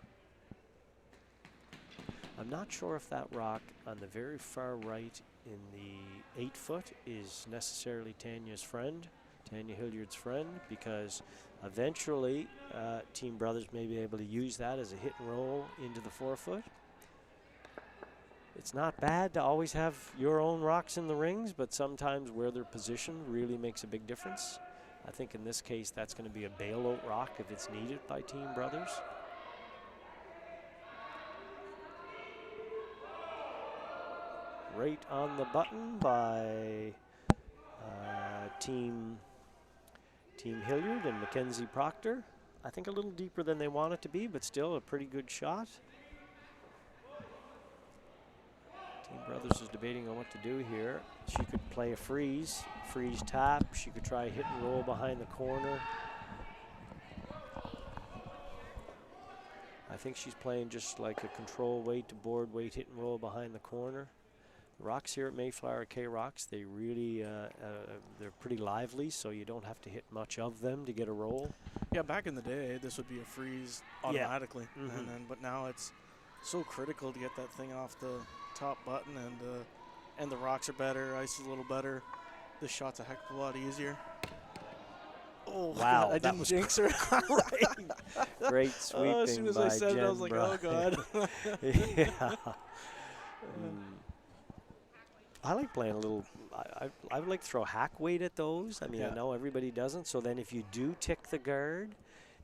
I'm not sure if that rock on the very far right in the 8-foot is necessarily Tanya's friend. Tanya Hilliard's friend, because eventually Team Brothers may be able to use that as a hit and roll into the forefoot. It's not bad to always have your own rocks in the rings, but sometimes where they're positioned really makes a big difference. I think in this case that's going to be a bailout rock if it's needed by Team Brothers. Right on the button by Team Hilliard and Mackenzie Proctor. I think a little deeper than they want it to be, but still a pretty good shot. Team Brothers is debating on what to do here. She could play a freeze tap. She could try a hit and roll behind the corner. I think she's playing just like a control weight to board weight hit and roll behind the corner. The rocks here at Mayflower K-Rocks, they really, they're pretty lively, so you don't have to hit much of them to get a roll. Yeah, back in the day, this would be a freeze automatically, but now it's so critical to get that thing off the top button, and the rocks are better, ice is a little better. This shot's a heck of a lot easier. Oh wow! God, I didn't jinx her. Great sweeping as soon as I said it, I was like, oh God. Yeah. I like playing a little. I would like to throw hack weight at those. I mean, I know everybody doesn't. So then, if you do tick the guard,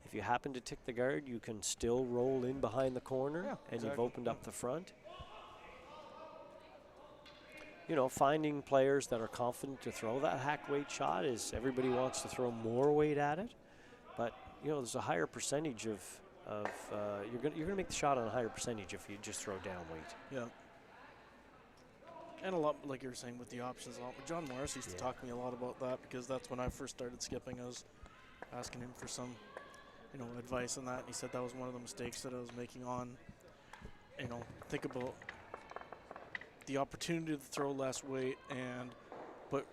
if you happen to tick the guard, you can still roll in behind the corner, and you've opened up the front. You know, finding players that are confident to throw that hack weight shot is everybody wants to throw more weight at it, but you know, there's a higher percentage of you're gonna make the shot on a higher percentage if you just throw down weight. Yeah. And a lot, like you were saying, with the options. John Morris used to talk to me a lot about that, because that's when I first started skipping. I was asking him for some, you know, advice on that, and he said that was one of the mistakes that I was making on, you know, think about the opportunity to throw less weight, but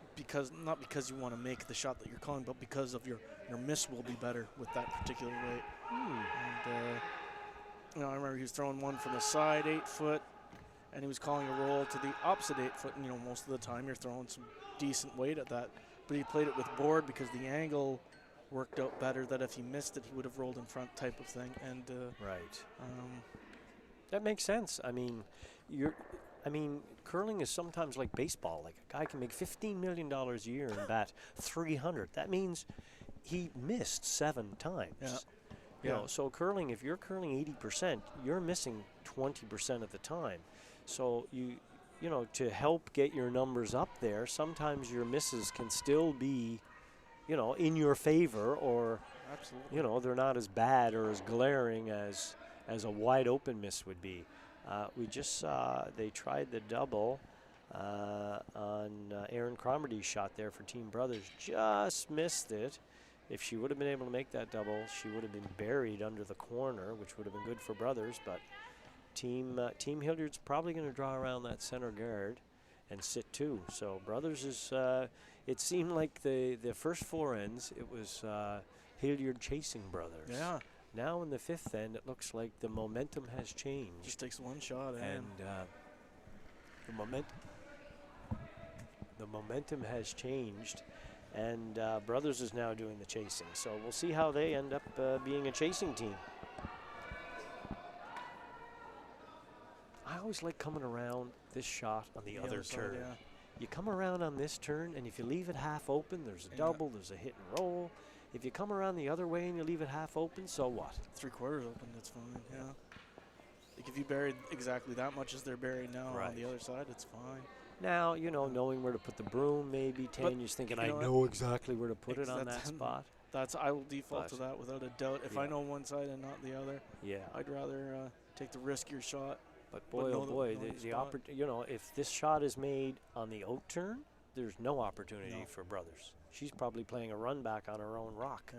not because you want to make the shot that you're calling, but because of your miss will be better with that particular weight. And you know, I remember he was throwing one from the side 8 foot, and he was calling a roll to the opposite 8 foot. And, you know, most of the time you're throwing some decent weight at that, but he played it with board because the angle worked out better, that if he missed it he would have rolled in front type of thing. And right. That makes sense. I mean, curling is sometimes like baseball. Like a guy can make $15 million a year and bat 300. That means he missed 7 times. Yeah. You know, so curling, if you're curling 80%, you're missing 20% of the time. So you know, to help get your numbers up there, sometimes your misses can still be, you know, in your favor, or you know, they're not as bad or as glaring as a wide open miss would be. We just saw they tried the double on Erin Cromarty's shot there for Team Brothers. Just missed it. If she would have been able to make that double, she would have been buried under the corner, which would have been good for Brothers. But Team Hilliard's probably going to draw around that center guard and sit 2. So Brothers is, it seemed like the first 4 ends, it was Hilliard chasing Brothers. Yeah. Now in the 5th end, it looks like the momentum has changed. Just takes one shot, and the momentum has changed, and Brothers is now doing the chasing. So we'll see how they end up being a chasing team. I always like coming around this shot on the other turn. Side, You come around on this turn, and if you leave it half open, there's a double, there's a hit and roll. If you come around the other way and you leave it half open, so what? 3/4 open, that's fine, yeah. Like if you buried exactly that much as they're buried now on the other side, it's fine. Now, you know, knowing where to put the broom, maybe Tanya's thinking, I know exactly where to put it on that spot. I will default to that without a doubt. If I know one side and not the other, I'd rather take the riskier shot. But boy, oh boy, you know, if this shot is made on the out turn, there's no opportunity for Brothers. She's probably playing a run back on her own rock.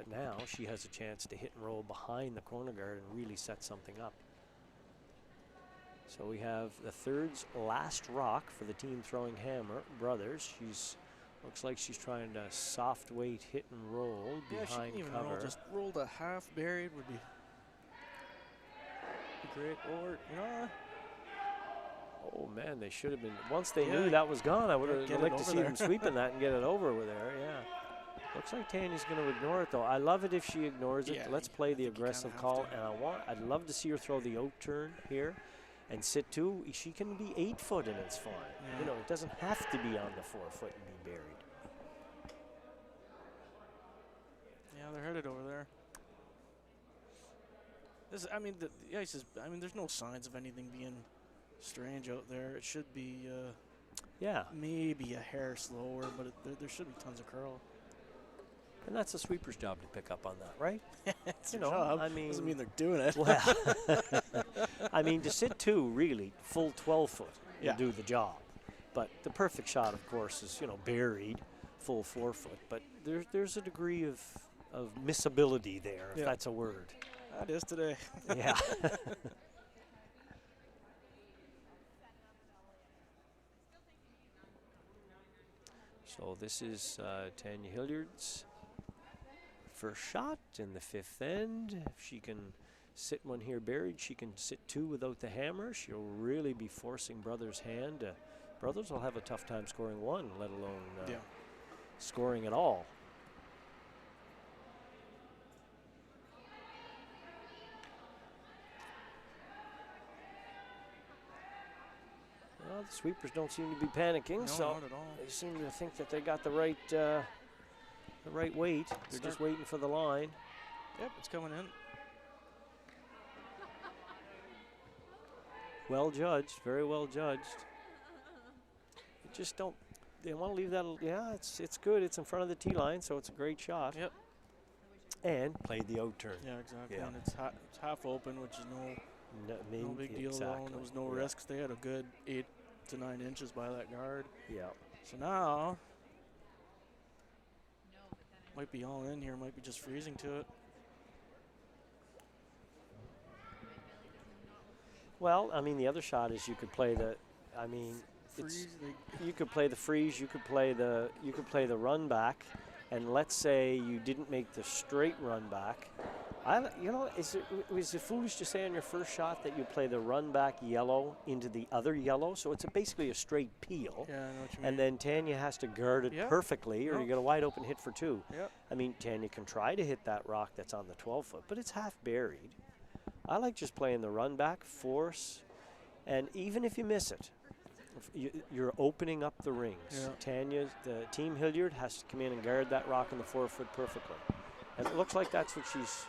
Now she has a chance to hit and roll behind the corner guard and really set something up. So we have the third's last rock for the team throwing hammer, Brothers. Looks like she's trying to soft weight hit and roll behind cover. Roll, just rolled a half buried would be great. Or oh man, they should have been. Once they knew that was gone, I would have liked to see them sweeping that and get it over with there. Yeah. Looks like Tanya's going to ignore it, though. I love it if she ignores it. Yeah, Let's play I the think you aggressive kinda call. have And I'd love to see her throw the out turn here and sit 2. She can be 8 foot and it's fine. Yeah. You know, it doesn't have to be on the 4 foot and be buried. Yeah, they're headed over there. I mean, the ice is. I mean, there's no signs of anything being strange out there. It should be. Yeah. Maybe a hair slower, but there should be tons of curl. And that's the sweeper's job to pick up on that, right? It's You their know, job. I mean, Doesn't mean they're doing it. well, I mean, to sit 2, really, full 12 foot will Yeah. do the job. But the perfect shot, of course, is, you know, buried, full 4 foot. But there's a degree of missability there, if Yeah. that's a word. That is today. Yeah. So this is Tanya Hilliard's first shot in the 5th end. If she can sit one here buried, she can sit 2 without the hammer. She'll really be forcing Brothers' hand. Brothers will have a tough time scoring 1, let alone scoring at all. Well, the sweepers don't seem to be panicking, No, so not at all. they seem to think that they got the right weight. They're just waiting for the line. Yep, it's coming in. Well judged, very well judged. They just don't. They want to leave that. Yeah, it's good. It's in front of the tee line, so it's a great shot. Yep. And played the out turn. Yeah, exactly. Yeah. And it's half open, which is no big deal at all. And there was no risks. They had a good 8 to 9 inches by that guard. Yeah. So now might be all in here. Might be just freezing to it. Well, I mean, the other shot is you could play the. I mean, Freeze. you could play the freeze. You could play the run back, and let's say you didn't make the straight run back. Was it foolish to say on your first shot that you play the run back yellow into the other yellow? So it's basically a straight peel. Yeah, I know what you mean. And then Tanya has to guard it Yep. perfectly, or Yep. you get a wide open hit for 2. Yep. I mean, Tanya can try to hit that rock that's on the 12 foot, but it's half buried. I like just playing the run back, force, and even if you miss it, you're opening up the rings. Yeah. The team Hilliard has to come in and guard that rock on the 4 foot perfectly. And it looks like that's what she's.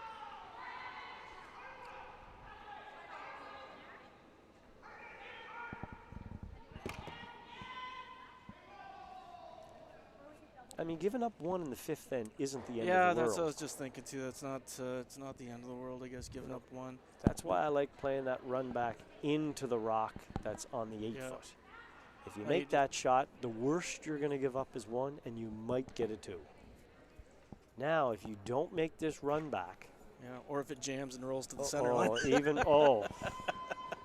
I mean, giving up 1 in the 5th end isn't the end Yeah, of the world. that's what I was just thinking too. That's not. It's not the end of the world, I guess. Giving up 1. That's why I like playing that run back into the rock that's on the 8 Yeah. foot. If you Well, make that shot, the worst you're going to give up is 1, and you might get a 2. Now, if you don't make this run back, Yeah. Or if it jams and rolls to the center line.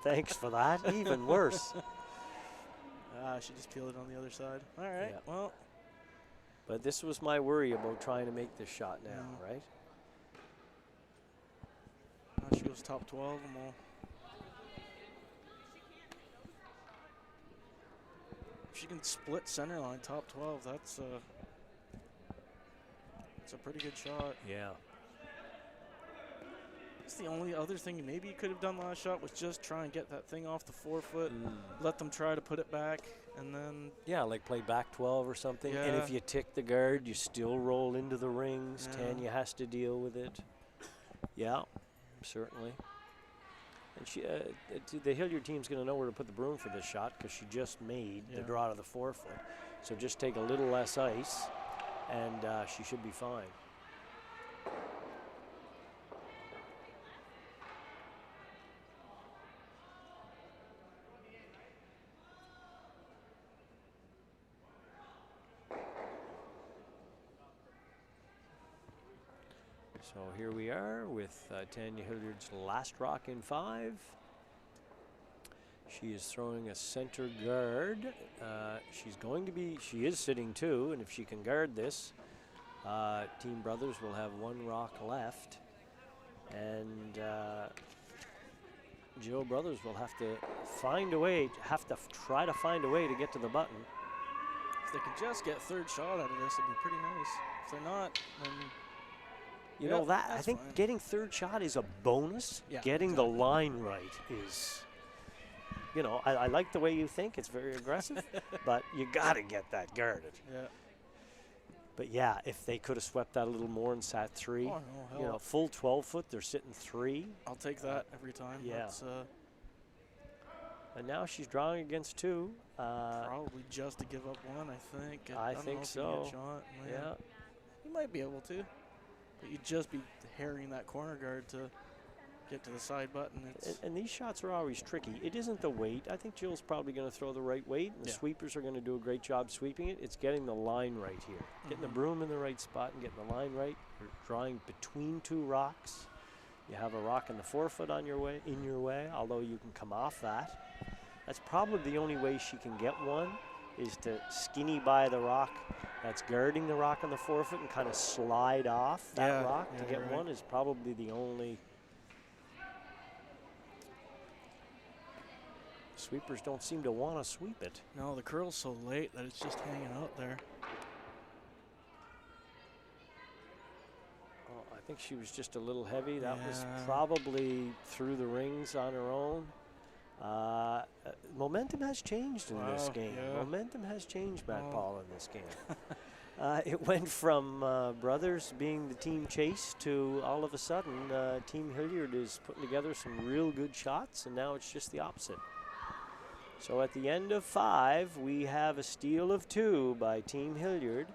Thanks for that. Even worse. She just peeled it on the other side. All right. Yeah. Well. But this was my worry about trying to make this shot now, right? Now she goes top 12 and we'll. If she can split center line top 12, that's a pretty good shot. Yeah. That's the only other thing maybe you could have done last shot was just try and get that thing off the 4 foot, let them try to put it back, and then. Yeah, like play back 12 or something. And Yeah. if you tick the guard, you still roll into the rings. Yeah. Tanya has to deal with it. Yeah, certainly. And the Hilliard team's going to know where to put the broom for this shot because she just made the draw to the 4 foot. So just take a little less ice, and she should be fine. So here we are with Tanya Hilliard's last rock in 5. She is throwing a center guard. She is sitting 2, and if she can guard this, Team Brothers will have 1 rock left. And Joe Brothers will have to try to find a way to get to the button. If they could just get 3rd shot out of this, it'd be pretty nice. If they're not, then You know Yep, that I that's think fine. getting third shot is a bonus. Yeah, Getting exactly. the line right is, I like the way you think. It's very aggressive, but you got to get that guarded. Yeah. But yeah, if they could have swept that a little more and sat 3, Oh no, hell, full 12 foot, they're sitting 3. I'll take that every time. yeah. That's And now she's drawing against 2. probably just to give up 1, I think. I don't think know if so. You get shot. Man. Yeah. You might be able to, but you'd just be harrying that corner guard to get to the side button. And these shots are always tricky. It isn't the weight. I think Jill's probably going to throw the right weight, and the sweepers are going to do a great job sweeping it. It's getting the line right here. Getting the broom in the right spot and getting the line right. You're drawing between 2 rocks. You have a rock in the 4-foot in your way, although you can come off that. That's probably the only way she can get one, is to skinny by the rock that's guarding the rock on the 4-foot and kind of slide off that rock to get one is probably the only. Sweepers don't seem to want to sweep it. No, the curl's so late that it's just hanging out there. Oh, I think she was just a little heavy. That was probably through the rings on her own. Momentum has changed in this game. Momentum has changed, Matt Paul, in this game. It went from Brothers being the team chase to all of a sudden Team Hilliard is putting together some real good shots, and now it's just the opposite. So at the end of 5, we have a steal of 2 by Team Hilliard.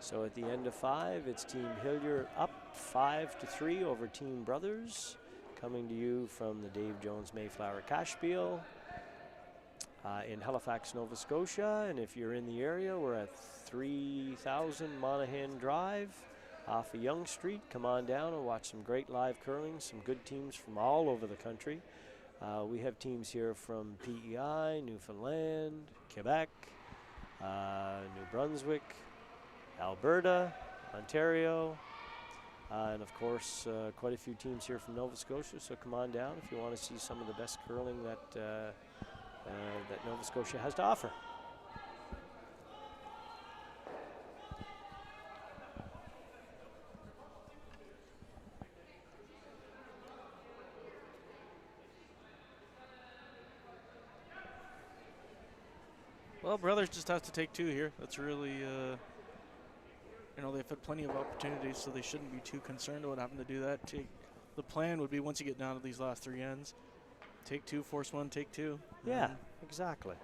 So at the end of 5, it's Team Hilliard up 5-3 over Team Brothers. Coming to you from the Dave Jones Mayflower Cashspiel in Halifax, Nova Scotia. And if you're in the area, we're at 3000 Monaghan Drive off of Yonge Street. Come on down and watch some great live curling, some good teams from all over the country. We have teams here from PEI, Newfoundland, Quebec, New Brunswick, Alberta, Ontario, and of course quite a few teams here from Nova Scotia. So come on down if you want to see some of the best curling that that Nova Scotia has to offer. Well, Brothers just have to take 2 here. That's really, they've had plenty of opportunities, so they shouldn't be too concerned about having to do that. The plan would be once you get down to these last 3 ends, take 2, force 1, take 2. Yeah, exactly.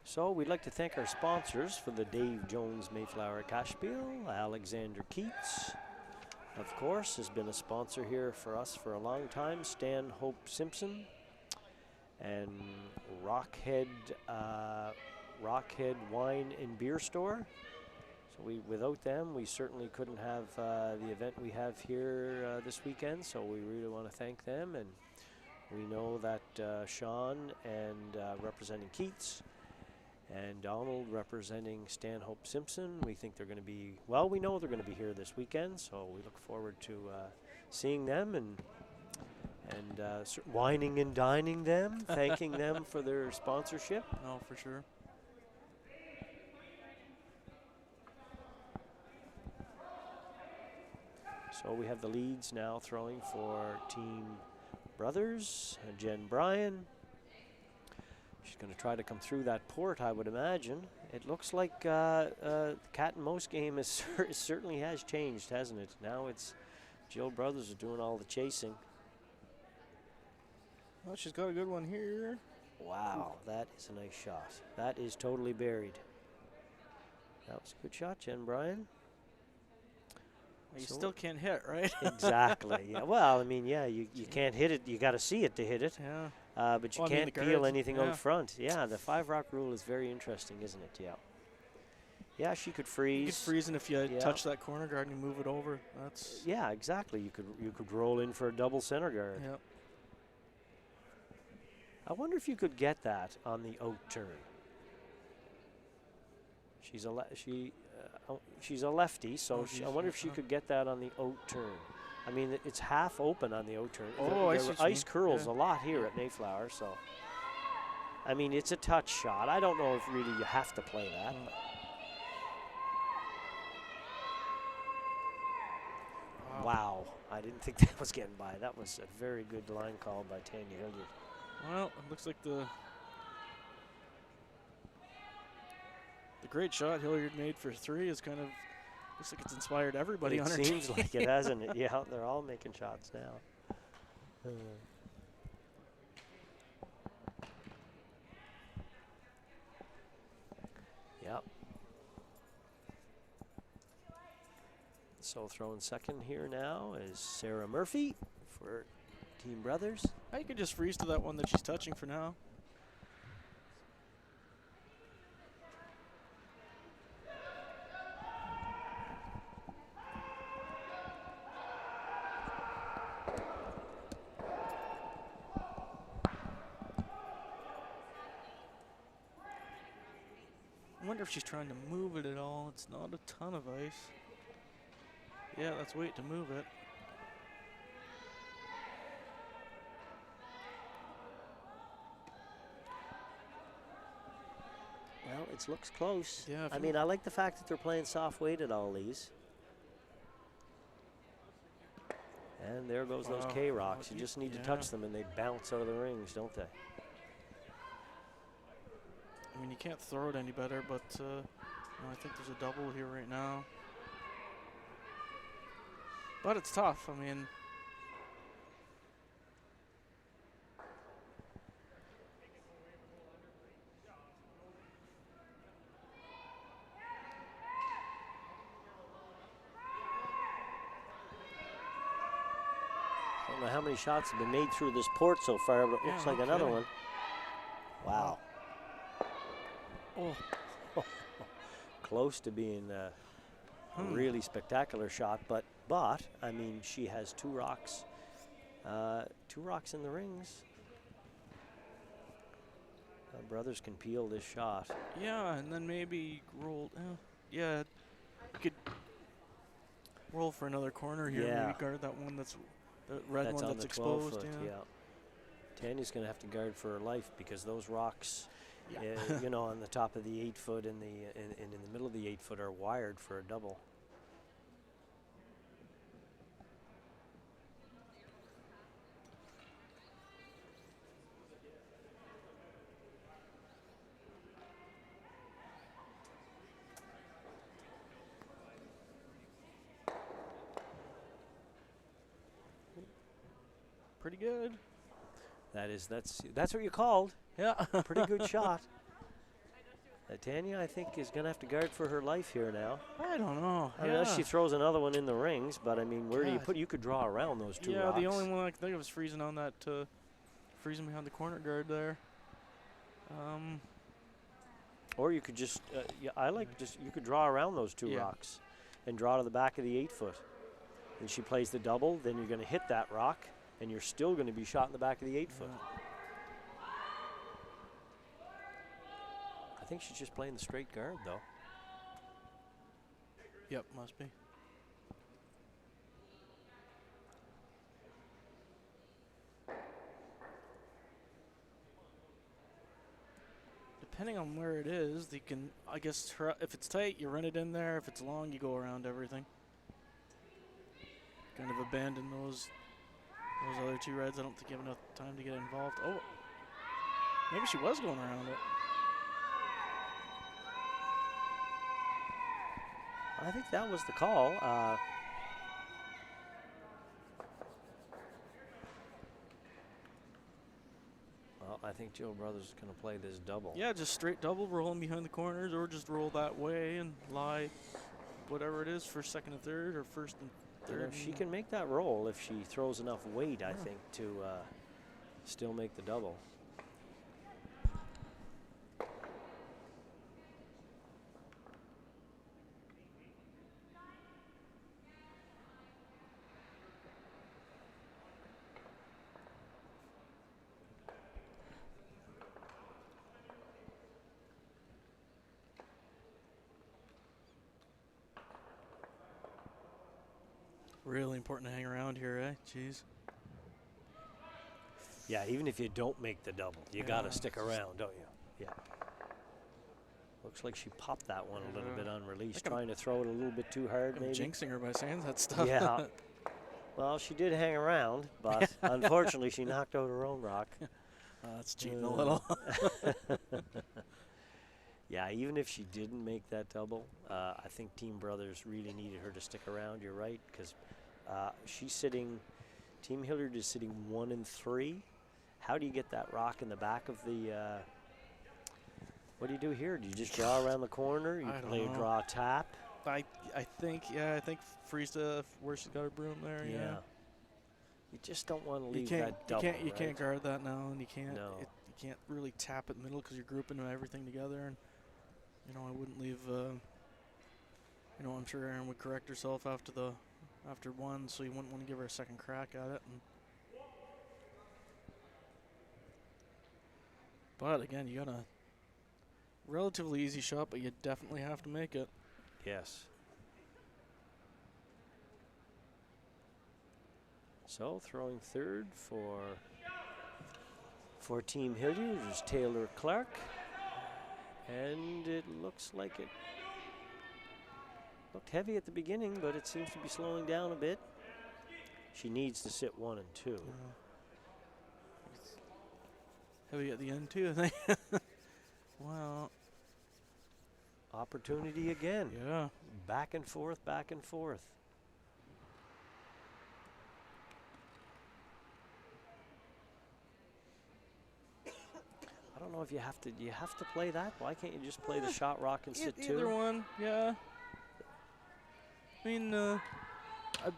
So we'd like to thank our sponsors for the Dave Jones Mayflower Cashspiel. Alexander Keats, of course, has been a sponsor here for us for a long time. Stan Hope Simpson and Rockhead Wine and Beer Store. So without them, we certainly couldn't have the event we have here this weekend. So we really want to thank them. And we know that Sean and representing Keats, and Donald representing Stanhope Simpson, we think they're going to be, well, we know they're going to be here this weekend, so we look forward to seeing them and wining and dining them, thanking them for their sponsorship. No, for sure. So we have the leads now throwing for Team Brothers, Jen Bryan. She's going to try to come through that port, I would imagine. It looks like cat and mouse game certainly has changed, hasn't it? Now it's Jill Brothers are doing all the chasing. Well, she's got a good one here. Wow, that is a nice shot. That is totally buried. That was a good shot, Jen Bryan. You still can't hit, right? Exactly. Yeah. Well, I mean, yeah, you can't hit it. You got to see it to hit it. Yeah. But you can't feel anything out front. Yeah, the 5-rock rule is very interesting, isn't it? Yeah. Yeah, she could freeze. You could freeze, and if you touch that corner guard and you move it over, that's. Yeah, exactly. You could roll in for a double center guard. Yep. I wonder if you could get that on the out turn. She's a lefty, so I wonder if she could get that on the out turn. I mean, it's half open on the out turn. Oh, I see what you ice mean. curls Yeah. a lot here at Mayflower, so. I mean, it's a touch shot. I don't know if really you have to play that. Wow, I didn't think that was getting by. That was a very good line call by Tanya Hilliard. Well, it looks like the great shot Hilliard made for 3 is kind of looks like it's inspired everybody on her team. It seems like it, hasn't it? Yeah, they're all making shots now. Yep. So throwing second here now is Sarah Murphy for Team Brothers. I could just freeze to that one that she's touching for now. I wonder if she's trying to move it at all. It's not a ton of ice. Yeah, let's wait to move it. Well, it looks close. Yeah, I mean, I like the fact that they're playing soft weighted all these. And there goes those K-Rocks. You just need to touch them and they bounce out of the rings, don't they? I mean, you can't throw it any better, but no, I think there's a double here right now. But it's tough. I mean, I don't know how many shots have been made through this port so far, but it looks like another one. Wow. Oh. Close to being a really spectacular shot, but I mean, she has two rocks in the rings. Brothers can peel this shot. Yeah, and then maybe roll. Yeah, you could roll for another corner here. Yeah. Maybe guard that one that's the red one on that's the exposed. 12-foot, yeah. Tanya's going to have to guard for her life because those rocks, you know, on the top of the 8-foot and in the middle of the 8-foot are wired for a double. Pretty good. That's what you called. Yeah. Pretty good shot. Tanya, I think, is going to have to guard for her life here now. I don't know. Unless she throws another one in the rings, but I mean, where do you put? You could draw around those two rocks. Yeah, the only one I can think of is freezing on that, freezing behind the corner guard there. Or you could just, you could draw around those two rocks, and draw to the back of the 8-foot. And she plays the double, then you're going to hit that rock, and you're still going to be shot in the back of the 8-foot. I think she's just playing the straight guard, though. Yep, must be. Depending on where it is, you can, I guess, if it's tight, you run it in there. If it's long, you go around everything. Kind of abandon those other two reds. I don't think you have enough time to get involved. Oh, maybe she was going around it. I think that was the call. Well, I think Joe Brothers is going to play this double. Yeah, just straight double, rolling behind the corners, or just roll that way and lie whatever it is for second and third, or first and third. She can make that roll if she throws enough weight, I think, to still make the double. Really important to hang around here, eh? Jeez. Yeah, even if you don't make the double, you Yeah, got to stick just- around, don't you? Yeah. Looks like she popped that one a little Yeah. bit on release, Like I'm- trying to throw it a little bit too hard, I'm maybe. jinxing her by saying that stuff. Yeah. Well, she did hang around, but unfortunately, she knocked out her own rock. That's cheating a little. Yeah, even if she didn't make that double, I think Team Brothers really needed her to stick around. You're right, because she's sitting. Team Hilliard is sitting 1 and 3. How do you get that rock in the back of the? What do you do here? Do you just draw around the corner? You I don't play a know. draw tap. I think Frieza where she's got her broom there. Yeah. You just don't want to You leave can't. that double. You can't guard that now, and you can't. No. You can't really tap it in the middle because you're grouping everything together, and I wouldn't leave. I'm sure Erin would correct herself after one, so you wouldn't want to give her a second crack at it. But again, you got a relatively easy shot, but you definitely have to make it. Yes. So throwing third for Team Hilliard is Taylor Clark. And it looks like it looked heavy at the beginning, but it seems to be slowing down a bit. She needs to sit 1 and 2. It's heavy at the end too, I think. Wow. Opportunity again. Yeah. Back and forth, back and forth. I don't know if you have to. Do you have to play that? Why can't you just play the shot rock and sit Either 2? one, yeah. I mean,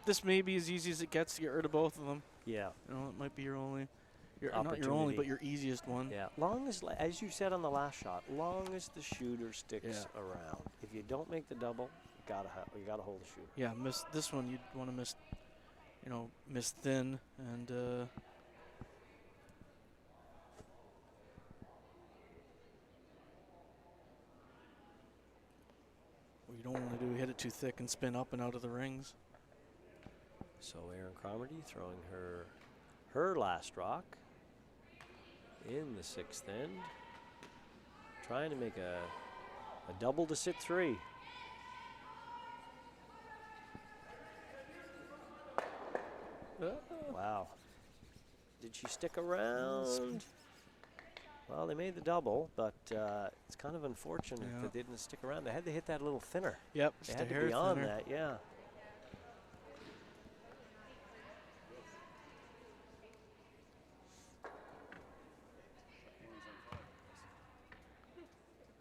this may be as easy as it gets to get rid of both of them. Yeah. It might be not your only, but your easiest one. Yeah. Long as you said on the last shot, long as the shooter sticks around. If you don't make the double, you gotta hold the shooter. Yeah, miss this one. You'd want to miss thin and. What you don't want to do hit it too thick and spin up and out of the rings. So Erin Cromarty throwing her last rock in the 6th end, trying to make a double to sit 3. Wow. Did she stick around? Well, they made the double, but it's kind of unfortunate that they didn't stick around. They had to hit that a little thinner. Yep, They had to be on that, yeah.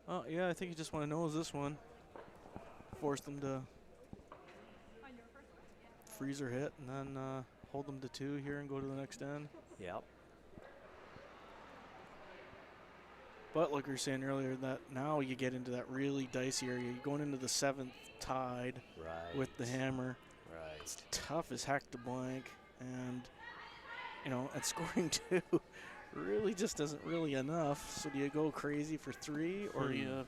Oh, yeah, I think you just want to nose this one. Force them to freeze or hit, and then hold them to 2 here and go to the next end. Yep. But like we were saying earlier, that now you get into that really dicey area. You're going into the 7th tide with the hammer. Right. It's tough as heck to blank, and and scoring 2 really just isn't really enough. So do you go crazy for 3, or do you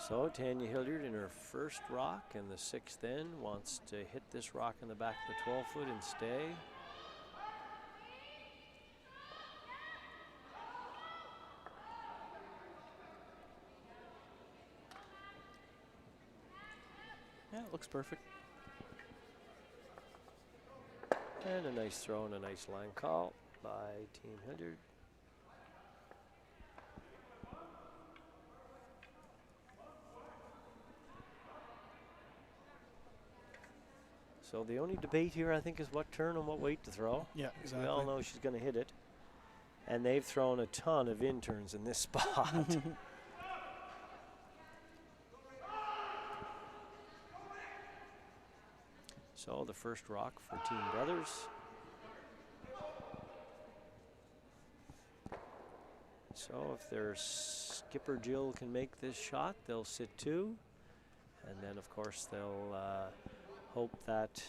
So Tanya Hilliard in her first rock in the 6th end wants to hit this rock in the back of the 12-foot and stay. Yeah, it looks perfect. And a nice throw and a nice line call by Team Hilliard. So the only debate here, I think, is what turn and what weight to throw. Yeah, exactly. We all know she's going to hit it. And they've thrown a ton of in-turns in this spot. So the first rock for Team Brothers. So if their skipper Jill can make this shot, they'll sit 2. And then, of course, they'll hope that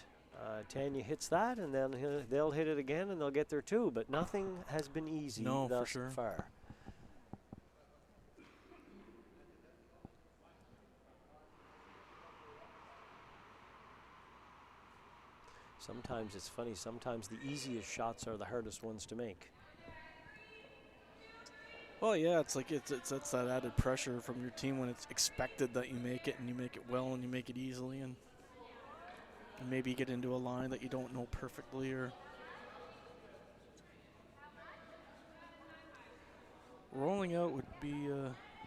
Tanya hits that, and then they'll hit it again, and they'll get their 2. But nothing has been easy thus far. Sometimes it's funny. Sometimes the easiest shots are the hardest ones to make. Well, yeah, it's like it's that added pressure from your team when it's expected that you make it and you make it well and you make it easily and maybe get into a line that you don't know perfectly or rolling out would be.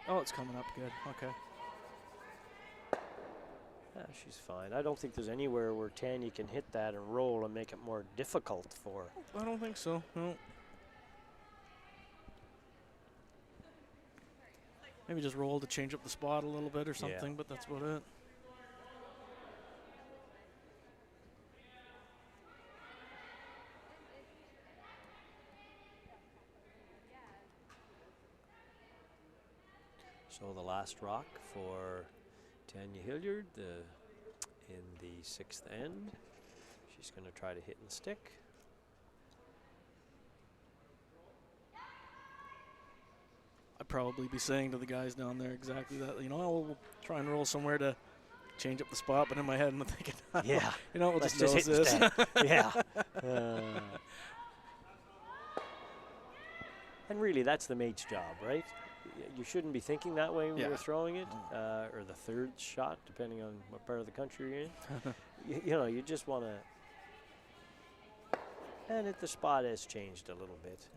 Oh, it's coming up good. Okay. Yeah, she's fine. I don't think there's anywhere where Tanya can hit that and roll and make it more difficult for her. I don't think so. No. Maybe just roll to change up the spot a little bit or something, Yeah. but that's about it. So the last rock for Tanya Hilliard in the 6th end. She's going to try to hit and stick. I'd probably be saying to the guys down there exactly that. You know, we'll try and roll somewhere to change up the spot, but in my head I'm thinking, Yeah. you know, we'll Let's just hit nose this. instead. Yeah. And really, that's the mate's job, right? You shouldn't be thinking that way when Yeah. you're throwing it, or the third shot, depending on what part of the country you're in. you know, you just want to. And the spot has changed a little bit.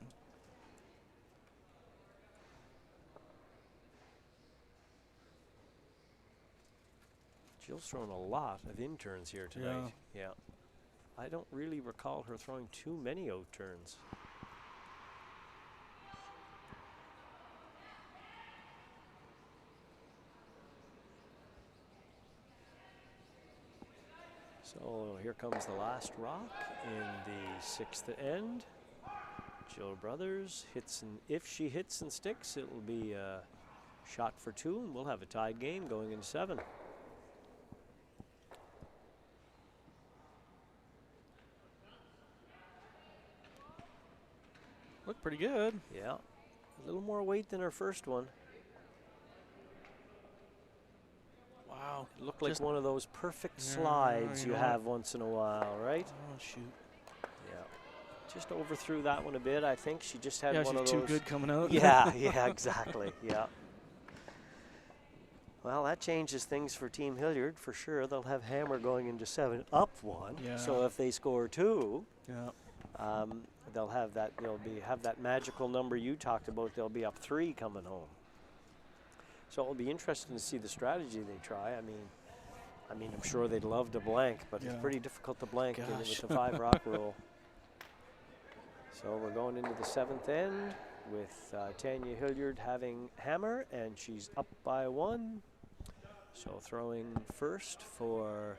Jill's thrown a lot of in turns here tonight. Yeah. I don't really recall her throwing too many out turns. So here comes the last rock in the 6th end. Jill Brothers hits, and if she hits and sticks, it will be a shot for 2, and we'll have a tied game going into 7. Looked pretty good. Yeah, a little more weight than her first one. Wow. It looked like one of those perfect slides you have once in a while, right? Oh, shoot. Yeah. Just overthrew that one a bit. I think she just had one of those. She's too good coming out. Yeah, exactly. Yeah. Well, that changes things for Team Hilliard for sure. They'll have Hammer going into 7, up 1. Yeah. So if they score 2, Yeah. they'll have that. They'll have that magical number you talked about. They'll be up 3 coming home. So it'll be interesting to see the strategy they try. I mean, I'm sure they'd love to blank, but it's pretty difficult to blank with the 5 rock rule. So we're going into the 7th end with Tanya Hilliard having Hammer, and she's up by 1. So throwing first for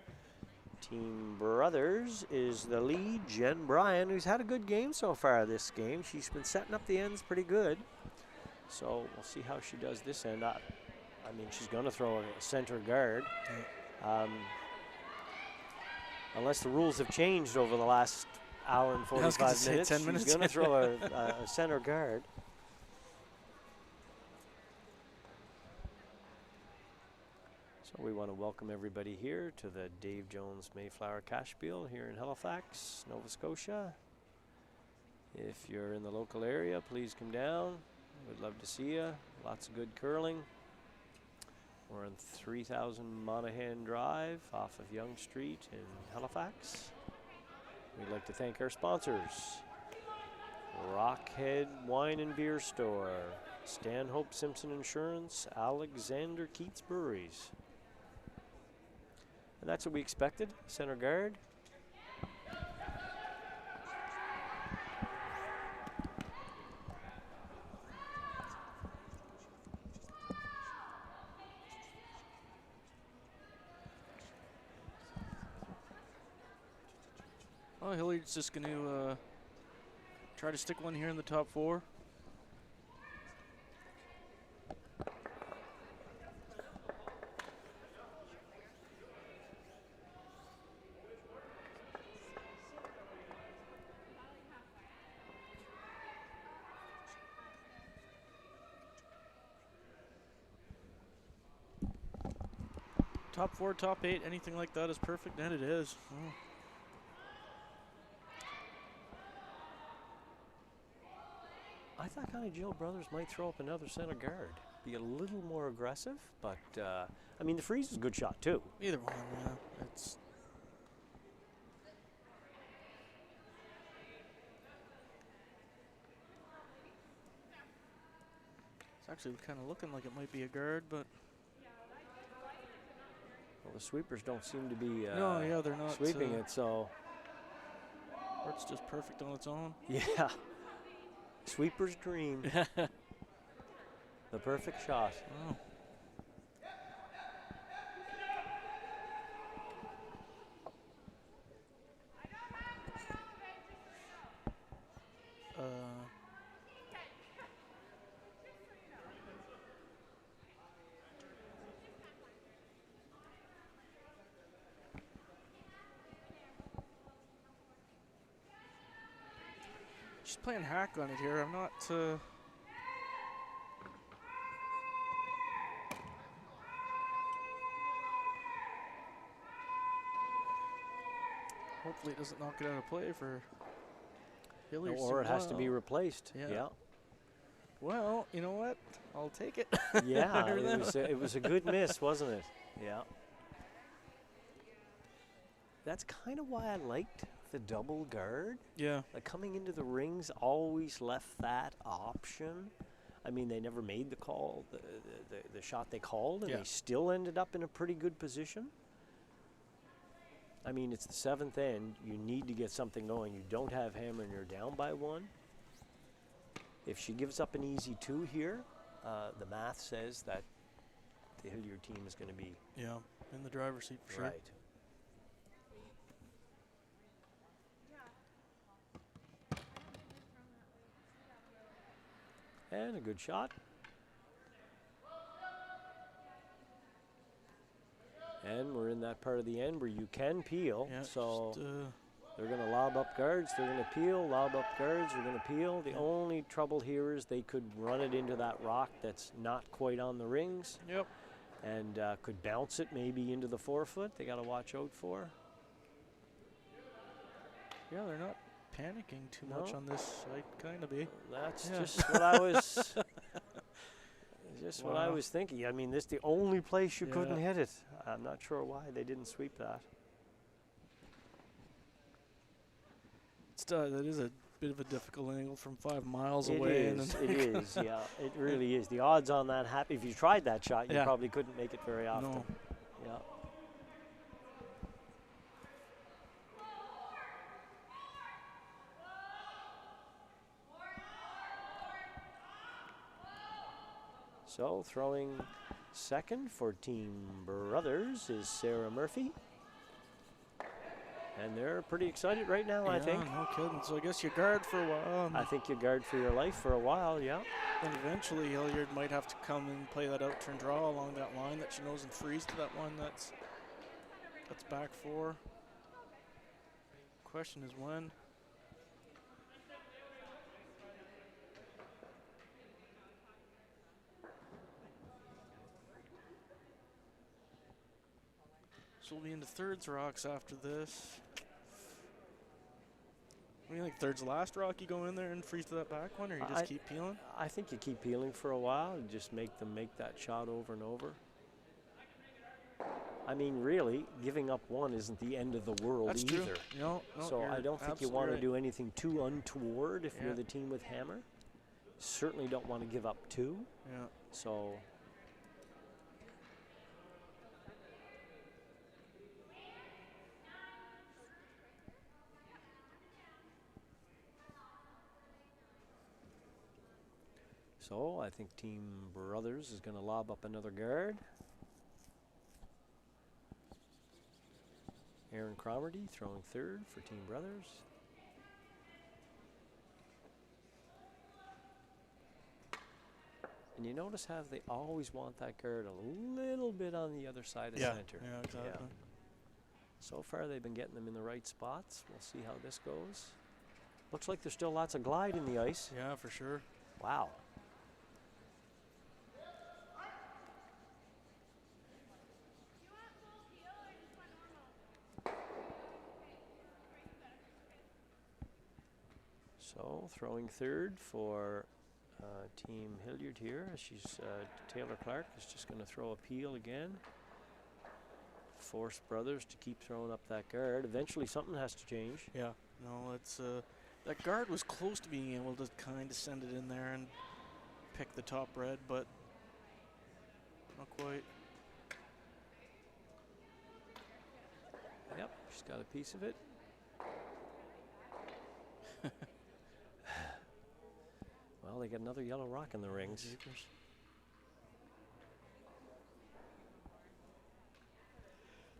Team Brothers is the lead, Jen Bryan, who's had a good game so far this game. She's been setting up the ends pretty good. So we'll see how she does this end. I mean, she's going to throw a center guard. Unless the rules have changed over the last hour and 45 minutes. 10 minutes. She's going to throw a center guard. So we want to welcome everybody here to the Dave Jones Mayflower Cashspiel here in Halifax, Nova Scotia. If you're in the local area, please come down. We'd love to see you. Lots of good curling. We're on 3000 Monaghan Drive off of Yonge Street in Halifax. We'd like to thank our sponsors: Rockhead Wine and Beer Store, Stanhope Simpson Insurance, Alexander Keats Breweries. And that's what we expected, center guard. Oh, Hilliard's just going to try to stick one here in the top 4. Top 4, top 8, anything like that is perfect, and it is. Oh. I thought kind of Jill Brothers might throw up another center guard, be a little more aggressive, but I mean the freeze is a good shot too. Either one, yeah. It's actually kind of looking like it might be a guard, but Well, the sweepers don't seem to be no, yeah, they're not sweeping it, so or it's just perfect on its own. yeah. Sweeper's dream, the perfect shot. Oh. Just playing hack on it here. I'm not. Hopefully, it doesn't knock it out of play for Hilliard. Or it has to be replaced. Yeah. Well, you know what? I'll take it. Yeah, it was a good miss, wasn't it? Yeah. That's kind of why I liked the double guard. Yeah. Like coming into the rings always left that option. I mean, they never made the call, the shot they called, and they still ended up in a pretty good position. I mean, it's the seventh end. You need to get something going. You don't have hammer and you're down by one. If she gives up an easy 2 here, the math says that the Hilliard team is going to be in the driver's seat for sure. right. And a good shot. And we're in that part of the end where you can peel. Yeah, so they're going to lob up guards. They're going to peel, lob up guards. They're going to peel. The only trouble here is they could run it into that rock that's not quite on the rings. Yep. And could bounce it maybe into the 4-foot. They got to watch out for. Yeah, they're not panicking too much on this. I'd kind of be. That's just what I was. Just what I was thinking. I mean, this is the only place you couldn't hit it. I'm not sure why they didn't sweep that. That is a bit of a difficult angle from 5 miles away. It is, yeah. It really is. The odds on that if you tried that shot, you probably couldn't make it very often. No. Yeah. So throwing second for Team Brothers is Sarah Murphy. And they're pretty excited right now, I think. No kidding. So I guess you guard for a while. I think you guard for your life for a while, yeah. Then eventually Hilliard might have to come and play that out turn draw along that line that she knows and freeze to that one that's back 4. Question is when. So we'll be into thirds rocks after this. What do you think? Third's the last rock you go in there and freeze to that back one, or you just keep peeling? I think you keep peeling for a while and just make them make that shot over and over. I mean, really, giving up one isn't the end of the world That's either. True. No, so I don't think you want to do anything too untoward if you're Yeah. the team with hammer. Certainly don't want to give up 2. Yeah. So. So I think Team Brothers is going to lob up another guard. Aaron Cromarty throwing third for Team Brothers. And you notice how they always want that guard a little bit on the other side of center. Yeah, exactly. Yeah. So far they've been getting them in the right spots. We'll see how this goes. Looks like there's still lots of glide in the ice. Yeah, for sure. Wow. So throwing third for Team Hilliard here. She's Taylor Clark is just going to throw a peel again. Force Brothers to keep throwing up that guard. Eventually something has to change. Yeah, no, it's that guard was close to being able to kind of send it in there and pick the top red, but not quite. Yep, she's got a piece of it. Well, they got another yellow rock in the rings.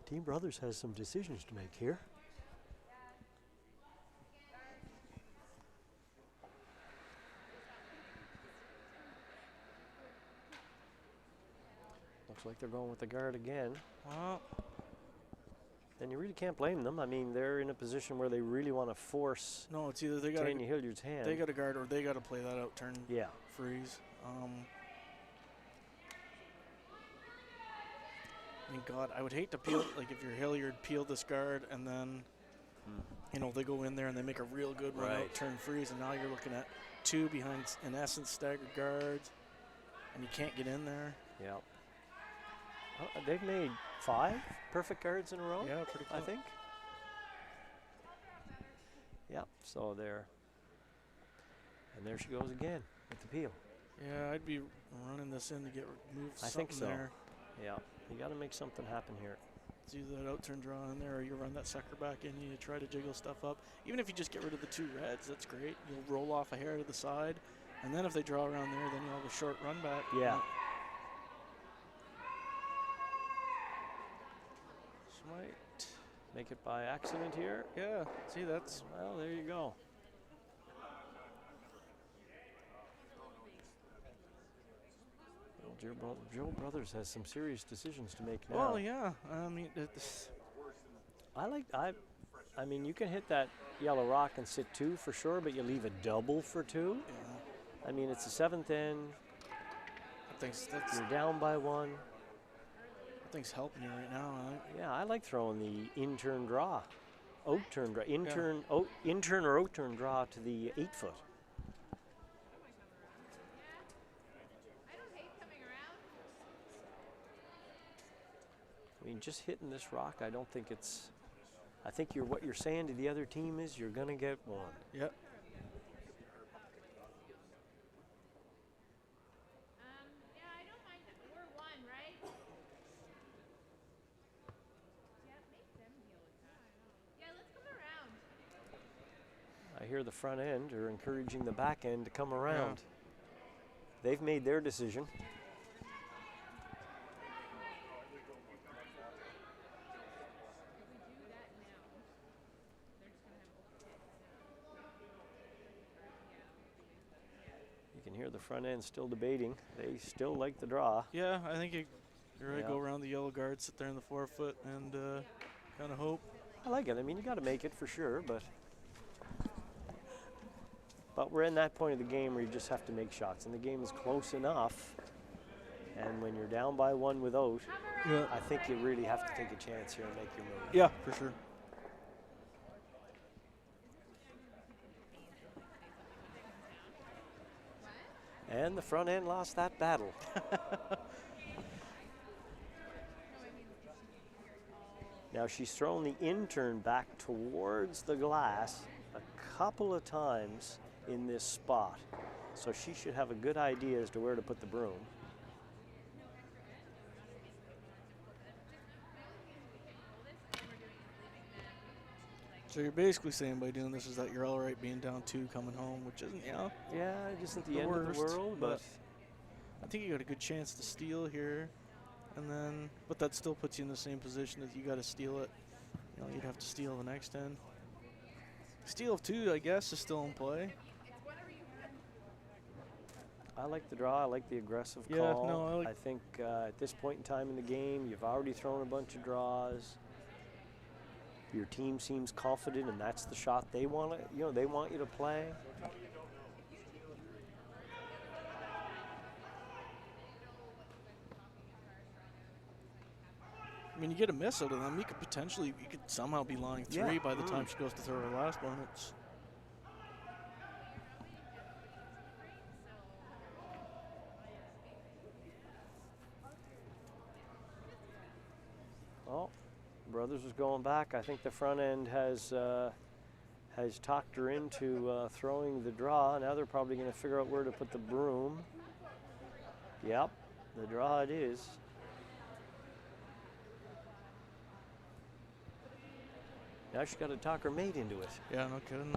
Team Brothers has some decisions to make here. Looks like they're going with the guard again. Well, and you really can't blame them. I mean, they're in a position where they really want to force no, it's either they got Tanya Hilliard's hand. They got a guard or they got to play that out turn. Yeah. Freeze. I mean, God, I would hate to peel, like if you're Hilliard, peel this guard and then, you know, they go in there and they make a real good run out, turn freeze, and now you're looking at 2 behind, in essence, staggered guards, and you can't get in there. Yeah. They've made 5 perfect guards in a row. Yeah, pretty close. I think. Yeah, so there. And there she goes again with the peel. Yeah, I'd be running this in to get moved. I think so. There. Yeah, you got to make something happen here. It's either that out turn draw in there or you run that sucker back in, you try to jiggle stuff up. Even if you just get rid of the 2 reds, that's great. You'll roll off a hair to the side, and then if they draw around there, then you'll have a short run back. Yeah. She might make it by accident here. Yeah, see, that's... Well, there you go. Joe Brothers has some serious decisions to make now. Well, yeah. I mean, I mean, you can hit that yellow rock and sit 2 for sure, but you leave a double for 2. Yeah. I mean, it's the 7th end. I think that's... You're down by 1. I think's helping you right now. Yeah, I like throwing the in-turn draw. Out-turn draw. In-turn or out-turn draw to the 8-foot. I mean, just hitting this rock, I don't think it's... I think what you're saying to the other team is you're going to get 1. Yep. Yeah, I don't mind that we're 1, right? Yeah, make them deal with that. Yeah, let's come around. I hear the front end are encouraging the back end to come around. Yeah. They've made their decision. Here the front end still debating. They still like the draw. Yeah, I think you're right. Go around the yellow guard, sit there in the 4-foot, and kind of hope. I like it. I mean, you got to make it for sure, but we're in that point of the game where you just have to make shots, and the game is close enough. And when you're down by 1 without, I think you really have to take a chance here and make your move. Yeah, for sure. And the front end lost that battle. Now she's thrown the in-turn back towards the glass a couple of times in this spot. So she should have a good idea as to where to put the broom. So you're basically saying by doing this is that you're all right being down 2 coming home, which isn't, Yeah, it isn't the end of the world, but I think you got a good chance to steal here, and then, but that still puts you in the same position that you got to steal it. You know, you'd have to steal the next end. Steal of 2, I guess, is still in play. I like the draw. I like the aggressive call. Yeah, no, I think at this point in time in the game, you've already thrown a bunch of draws. Your team seems confident, and that's the shot they want to, they want you to play. I mean, you get a miss out of them, you could somehow be lying 3 by the time she goes to throw her last one. Brothers was going back. I think the front end has talked her into throwing the draw. Now they're probably going to figure out where to put the broom. Yep, the draw it is. Now she's got to talk her mate into it. Yeah, no kidding.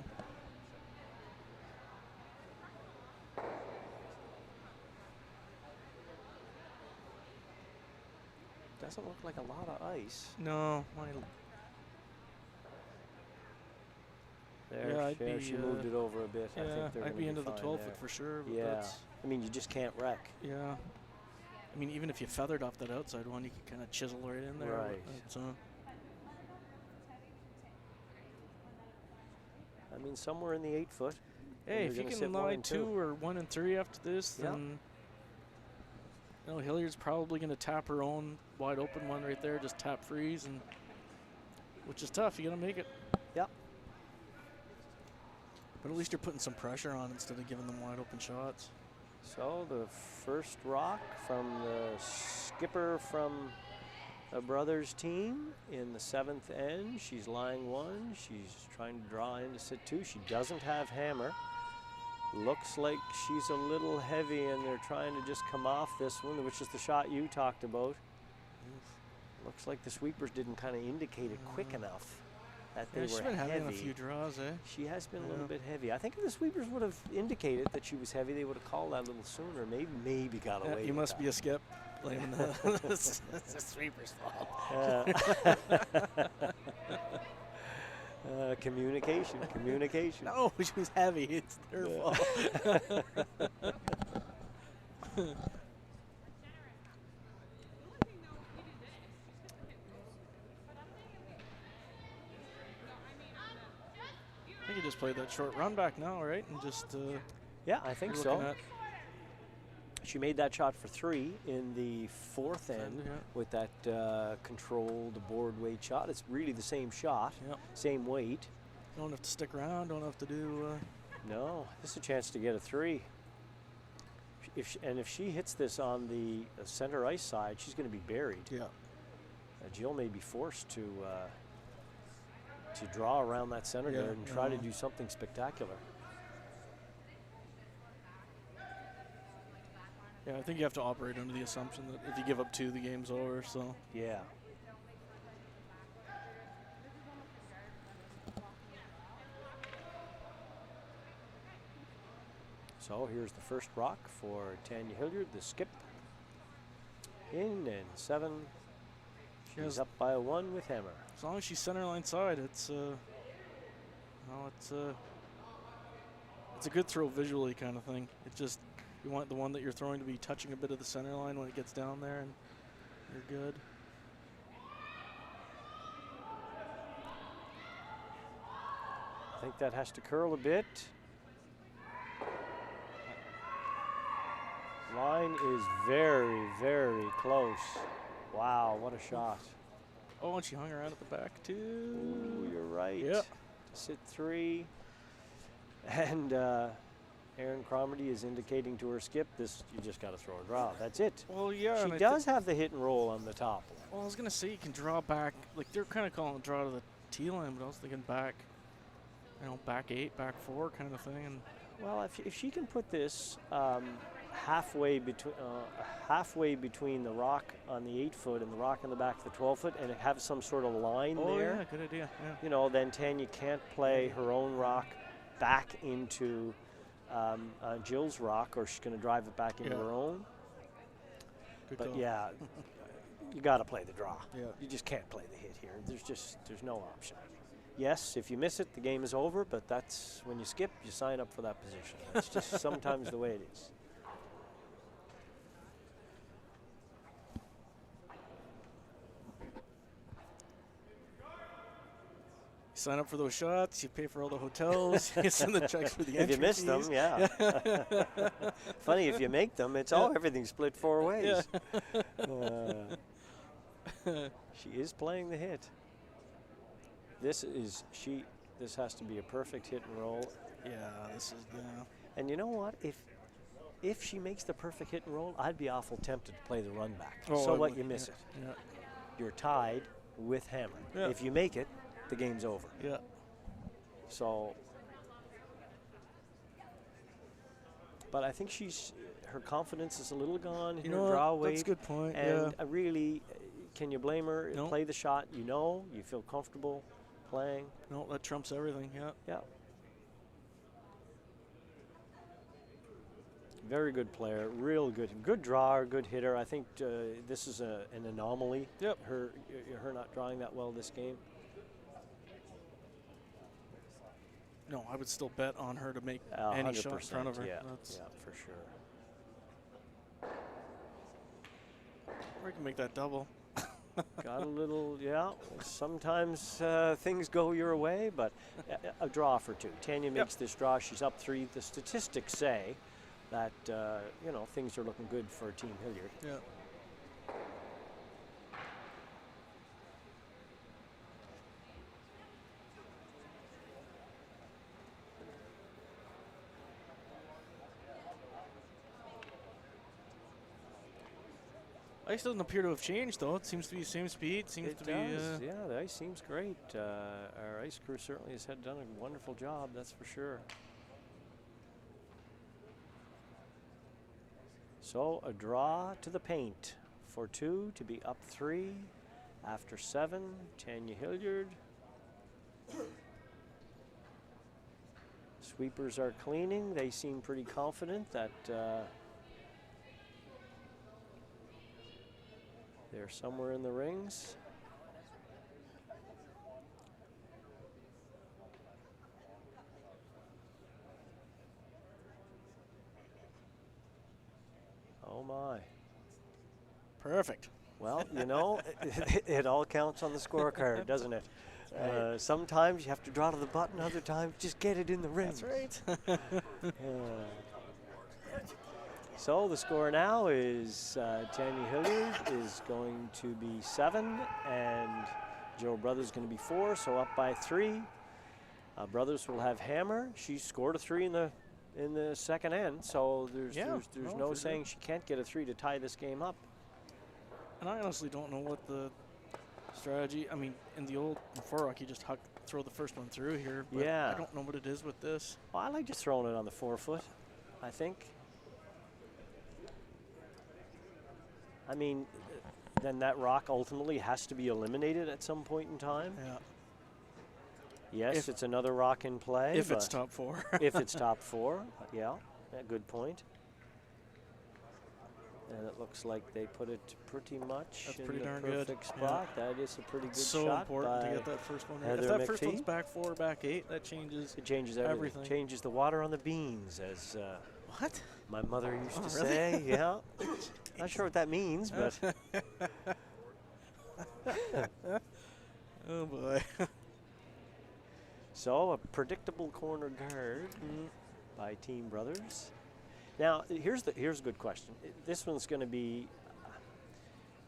Doesn't look like a lot of ice. No, There, Yeah, she moved it over a bit. I yeah, think they're I'd gonna be into the fine 12 there. foot for sure. But Yeah, that's, I mean, you just can't wreck. yeah. I mean, even if you feathered off that outside one, you could kind of chisel right in there. Right. But, I mean, somewhere in the 8 foot. hey, and if you're you gonna can sit 1 lie and 2 or 1 and 3 after this, Yep. then Hilliard's probably going to tap her own wide open one right there, just tap freeze, and which is tough. You got to make it. Yep. But at least you're putting some pressure on instead of giving them wide open shots. So the first rock from the skipper from the brothers team in the 7th end. She's lying 1. She's trying to draw in to sit 2. She doesn't have hammer. Looks like she's a little heavy, and they're trying to just come off this one, which is the shot you talked about. Looks like the sweepers didn't kind of indicate it quick enough that they She's were been heavy. having a few draws, eh? She has been a little Yeah. bit heavy. I think if the sweepers would have indicated that she was heavy, they would have called that a little sooner. Maybe got away. You with must that. be a skip. Blaming the sweeper's fault. Communication. No, she was heavy. It's their fault. I think you just played that short run back now, right? And just Yeah, I think you're so. looking at She made that shot for 3 in the 4th end yeah. with that controlled board weight shot. It's really the same shot, Yep. same weight. Don't have to stick around. Don't have to do. No, this is a chance to get a 3. If she hits this on the center ice side, she's going to be buried. Yeah. Jill may be forced to draw around that center Yeah, guard and try to yeah. do something spectacular. Yeah, I think you have to operate under the assumption that if you give up 2, the game's over. So. Yeah. So here's the first rock for Tanya Hilliard, the skip. In and 7. She has, She's up by a 1 with hammer. as long as she's center line side, it's it's a good throw visually kind of thing. It just you want the one that you're throwing to be touching a bit of the center line when it gets down there, and you're good. I think that has to curl a bit. Line is very, very close. Wow, what a shot. Oh, and she hung around at the back too. Ooh, you're right. Yep. Sit 3. And Erin Cromarty is indicating to her skip, this you just got to throw a draw. That's it. Well, yeah. She does have the hit and roll on the top. Well, I was gonna say you can draw back. Like they're kind of calling it draw to the T line, but I was thinking back. Back 8, back 4 kind of thing. And Well, if she can put this halfway between the rock on the 8 foot and the rock on the back of the 12 foot, and have some sort of line there, yeah, good idea. Yeah. Then Tanya can't play her own rock back into Jill's rock, or she's going to drive it back into Yeah. her own. Good But call. yeah, you got to play the draw. Yeah. You just can't play the hit here. There's no option. Yes, if you miss it, the game is over, but that's when you skip, you sign up for that position. It's just sometimes the way it is. You sign up for those shots, you pay for all the hotels, you send the checks for the If you entry miss them, fees. yeah. Funny, if you make them, it's all everything's split 4 ways. She is playing the hit. This has to be a perfect hit and roll. Yeah, this is And you know what? If she makes the perfect hit and roll, I'd be awful tempted to play the run back. Oh, So I what? would, You miss yeah, it. Yeah. You're tied. with hammer. Yeah. If you make it, the game's over. Yeah. So, but I think her confidence is a little gone. You her know draw what? weight. That's a good point. And Yeah. really, can you blame her? No. Play the shot. You feel comfortable playing. No, that trumps everything. Yeah. Yeah. Very good player, real good drawer, good hitter. I think this is an anomaly. Yep. Her not drawing that well this game. No, I would still bet on her to make 100%, any shot in front of her. Yeah, That's, yeah, for sure. We can make that double. Got a little, yeah. Sometimes things go your way, but a draw for two. Tanya makes this draw. She's up 3. The statistics say that things are looking good for Team Hilliard. Yeah. Ice doesn't appear to have changed, though. It seems to be the same speed. Seems to does. be. Yeah, the ice seems great. Our ice crew certainly has done a wonderful job. That's for sure. So a draw to the paint for 2 to be up 3 after 7. Tanya Hilliard. Sweepers are cleaning. They seem pretty confident that they're somewhere in the rings. Oh my. Perfect. Well, it all counts on the scorecard, doesn't it? Sometimes you have to draw to the button, other times just get it in the ring. That's right. So the score now is Tanya Hilliard is going to be 7 and Joe Brothers going to be 4, so up by 3. Brothers will have hammer. She scored a 3 in the second end, so there's no saying she can't get a 3 to tie this game up. And I honestly don't know what the strategy. I mean, in the old Forrock, you just throw the first one through here. But Yeah. I don't know what it is with this. Well, I like just throwing it on the 4-foot, I think. I mean, then that rock ultimately has to be eliminated at some point in time. Yeah. Yes, it's another rock in play. If it's top 4. If it's top 4, yeah, good point. And it looks like they put it pretty much That's in pretty the darn good. perfect spot. That is a pretty good so shot. important by to get that first one. Heather If that first McPhee. one's back 4, back 8, that changes. It changes everything. Changes the water on the beans, as What? my mother used to really? say. Yeah. Not sure what that means, but. Oh boy. So a predictable corner guard by Team Brothers. Now here's a good question. This one's going to be: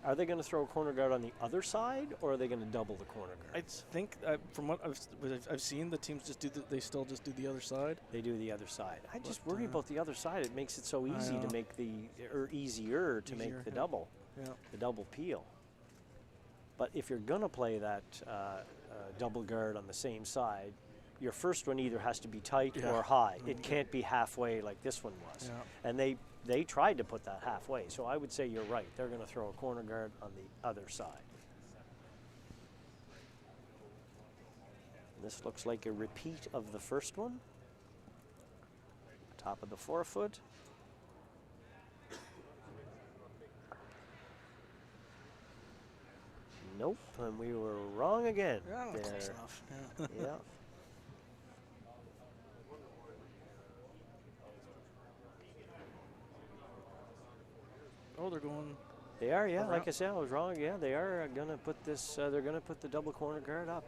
are they going to throw a corner guard on the other side, or are they going to double the corner I guard? think from what I've seen, the teams they still just do the other side. They do the other side. I just But, worry about the other side. It makes it so easy to know. make easier to make the yeah. double, Yeah. the double peel. But if you're going to play that double guard on the same side, your first one either has to be tight Yeah. or high. It can't be halfway like this one was. Yeah. And they tried to put that halfway. So I would say you're right. They're going to throw a corner guard on the other side. This looks like a repeat of the first one. Top of the 4-foot. Nope, and we were wrong again. Yeah, there. close enough. Yeah. Yeah. Oh, they're going. They are, yeah. Around. Like I said, I was wrong. Yeah, they are going to put this. They're going to put the double corner guard up.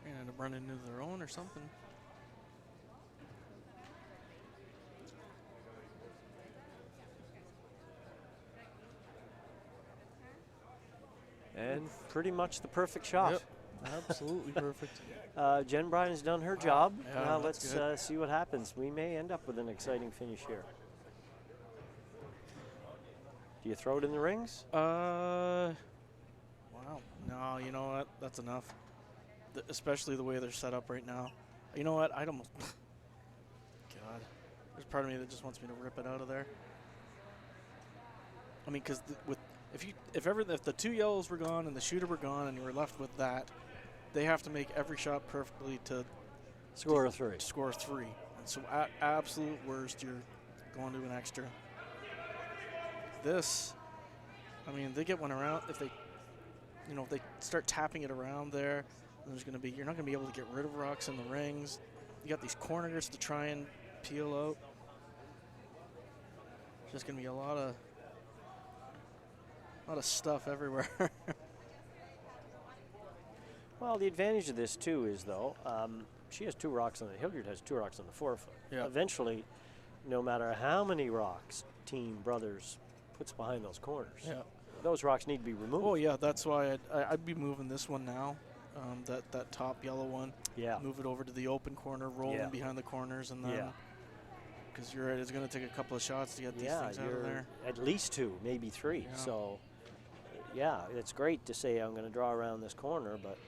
They're gonna end up running into their own or something. And pretty much the perfect shot. Yep. Absolutely perfect. Jen Bryan has done her job. Yeah, Now that's let's see what happens. We may end up with an exciting finish here. Do you throw it in the rings? Wow. No, you know what? That's enough. Especially the way they're set up right now. You know what? I'd almost. God. There's part of me that just wants me to rip it out of there. I mean, because if the 2 yellows were gone and the shooter were gone and you were left with that, they have to make every shot perfectly to Score a 3. score 3. And so at absolute worst, you're going to an extra. This, I mean, they get one around. If they start tapping it around there, there's going to be, you're not going to be able to get rid of rocks in the rings. You got these corners to try and peel out. There's just going to be a lot of stuff everywhere. Well, the advantage of this too is though, she has 2 rocks on the Hilliard has 2 rocks on the 4-foot. Yeah. Eventually, no matter how many rocks Team Brothers puts behind those corners, Yeah. those rocks need to be removed. Oh yeah, that's why I'd be moving this one now. That top yellow one. Yeah. Move it over to the open corner, roll Yeah. in behind the corners, and then. Yeah. Because you're right, it's going to take a couple of shots to get these Yeah, things out of you're there. at least 2, maybe 3. Yeah. So, yeah, it's great to say I'm going to draw around this corner, but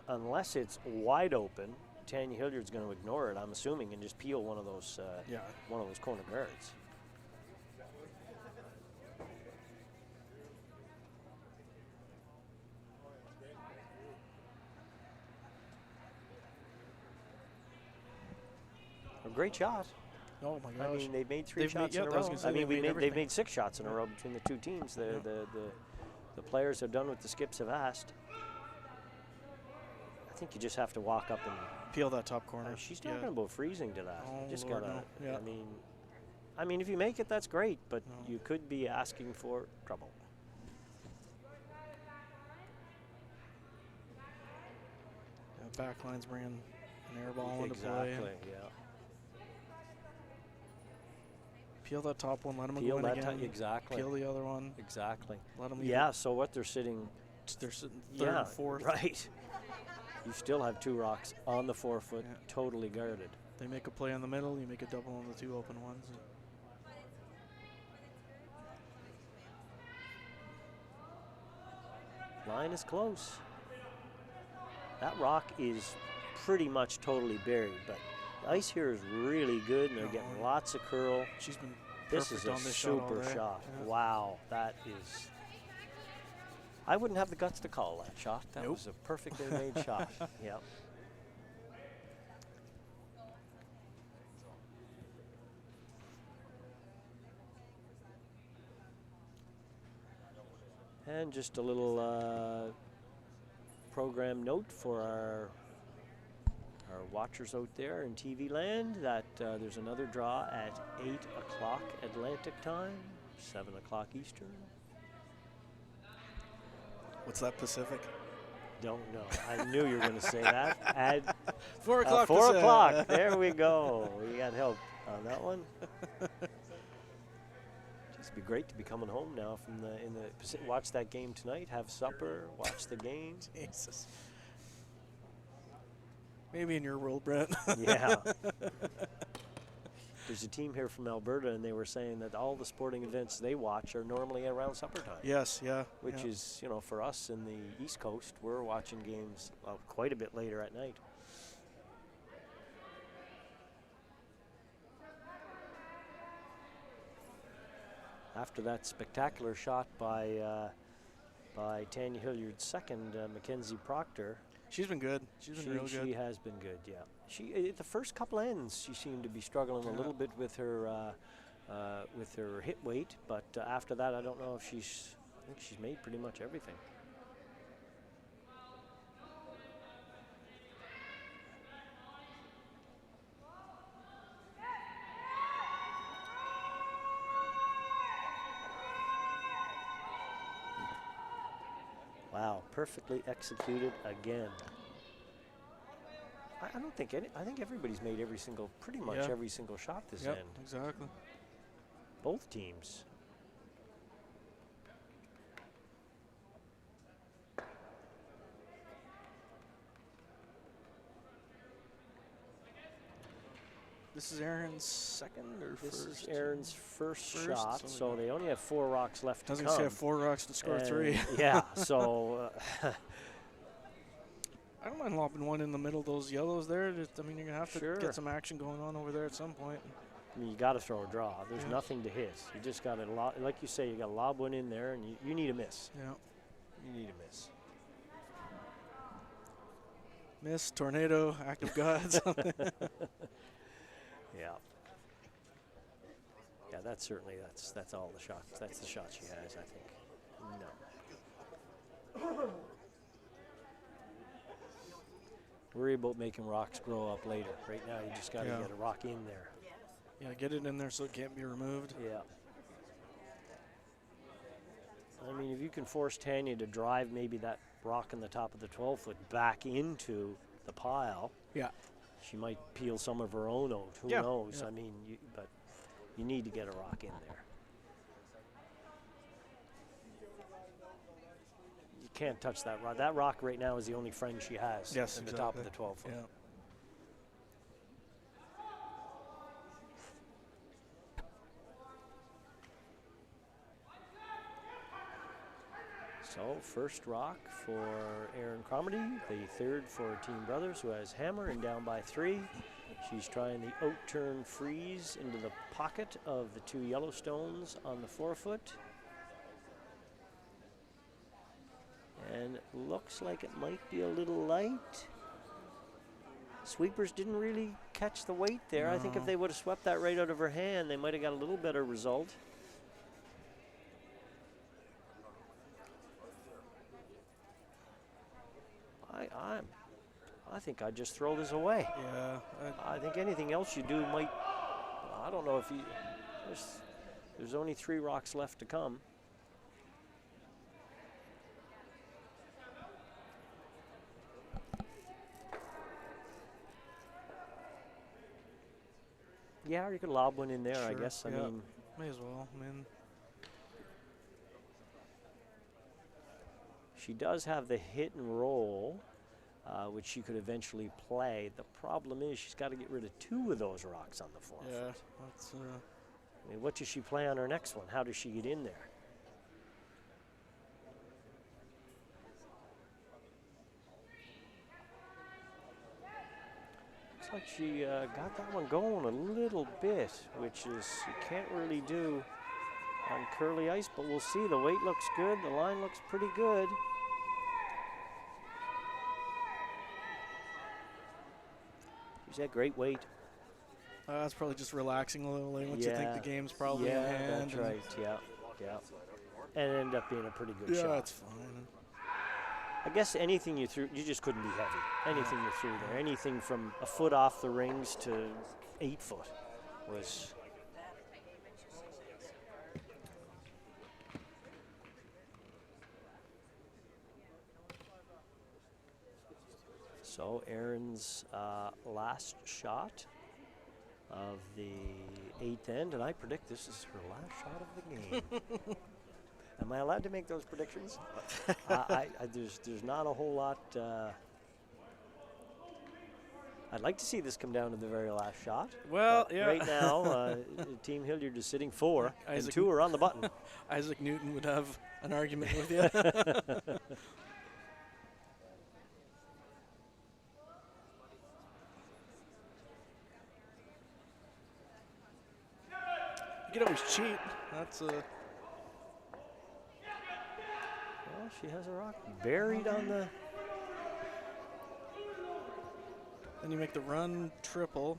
unless it's wide open, Tanya Hilliard's going to ignore it, I'm assuming, and just peel one of those corner guards. A great shot. Oh my gosh. I mean, they've made 3 They've shots made- in a yeah, I was row. gonna say I mean, they've made they've everything. made 6 shots in a row between the 2 teams. The players have done what the skips have asked. I think you just have to walk up and. Peel that top corner. She's talking about freezing to that. Oh, You just Lord, gotta. no. Yeah. I mean, if you make it, that's great, but No. you could be asking for trouble. Backline's bringing an air ball into play. Exactly. Yeah. Peel that top one. Let them Peel go in that again. exactly. Peel the other one. Exactly. Let them. Yeah. So what they're sitting. They're sitting third and fourth. Right. You still have 2 rocks on the 4-foot, Yeah. totally guarded. They make a play on the middle. You make a double on the 2 open ones. Line is close. That rock is pretty much totally buried, but the ice here is really good, and they're getting lots of curl. She's been This perfect is a on this shot all super day. shot. Yeah. Wow, that is. I wouldn't have the guts to call that shot. That Nope. was a perfectly made shot. Yep. And just a little program note for our watchers out there in TV land that there's another draw at 8 o'clock Atlantic time, 7 o'clock Eastern. What's that, Pacific? Don't know. I knew you were going to say that. Add 4 o'clock. 4 Pacific. o'clock. There we go. We got help on that one. It'd be great to be coming home now from watch that game tonight, have supper, watch the game. Jesus. Maybe in your world, Brent. Yeah. There's a team here from Alberta, and they were saying that all the sporting events they watch are normally around supper time. Yes, yeah. Which yeah. is, for us in the East Coast, we're watching games quite a bit later at night. After that spectacular shot by Tanya Hilliard's second, Mackenzie Proctor. She's been good. She's been real good. She has been good, yeah. She at the first couple ends, she seemed to be struggling a little bit with her hit weight, but after that, I don't know if I think she's made pretty much everything. Wow, perfectly executed again. I don't think I think everybody's made pretty much every single shot this end. Exactly. Both teams. This is Aaron's second or This first? is Aaron's first First, shot, so so yeah. they only have 4 rocks left I was to going to come. say 4 rocks to score And 3. yeah, so I don't mind lobbing one in the middle of those yellows there. I mean, you're going to have to Sure. get some action going on over there at some point. I mean, you got to throw a draw. There's Yeah. nothing to hit. You just got to, like you say, you got to lob one in there, and you need a miss. Yeah. You need a miss. Miss, tornado, act of God. Something. Yeah. Yeah, that's certainly that's all the shots. That's the shot she has, I think. No. Worry about making rocks grow up later. Right now, you just got to Yeah. get a rock in there. Yeah, get it in there so it can't be removed. Yeah. I mean, if you can force Tanya to drive maybe that rock in the top of the 12-foot back into the pile, Yeah. she might peel some of her own out. Who Yeah, knows? yeah. I mean, but you need to get a rock in there. You can't touch that rock. That rock right now is the only friend she has Yes, at the top of the exactly. 12-foot. Yeah. So first rock for Erin Cromarty, the third for Team Brothers, who has hammer and down by 3. She's trying the out turn freeze into the pocket of the 2 Yellowstones on the 4-foot. And it looks like it might be a little light. Sweepers didn't really catch the weight there. I think if No. they would have swept that right out of her hand, they might have got a little better result. I think I'd just throw this away. Yeah. I think anything else you do might. I don't know if you. There's only 3 rocks left to come. Yeah, or you could lob one in there, I Sure, guess. I yeah. mean, May as well. I mean, she does have the hit and roll, which she could eventually play. The problem is she's got to get rid of 2 of those rocks on the 4-foot. yeah. That's. I mean, what does she play on her next one? How does she get in there? Looks like she got that one going a little bit, which is you can't really do on curly ice, but we'll see. The weight looks good. The line looks pretty good. She's had great weight. That's probably just relaxing a little once you think the game's probably in hand. That's right. Yeah, yeah. And it ended up being a pretty good Yeah, shot. it's fine. I guess anything you threw, you just couldn't be heavy. Anything you threw there, anything from a foot off the rings to 8 foot was. So Erin's last shot of the 8th end, and I predict this is her last shot of the game. Am I allowed to make those predictions? There's not a whole lot. I'd like to see this come down to the very last shot. Well, but yeah. Right now, Team Hilliard is sitting 4, and Isaac 2 are on the button. Isaac Newton would have an argument with you. You can always cheat. That's a. Well, she has a rock buried on the. Then you make the run triple.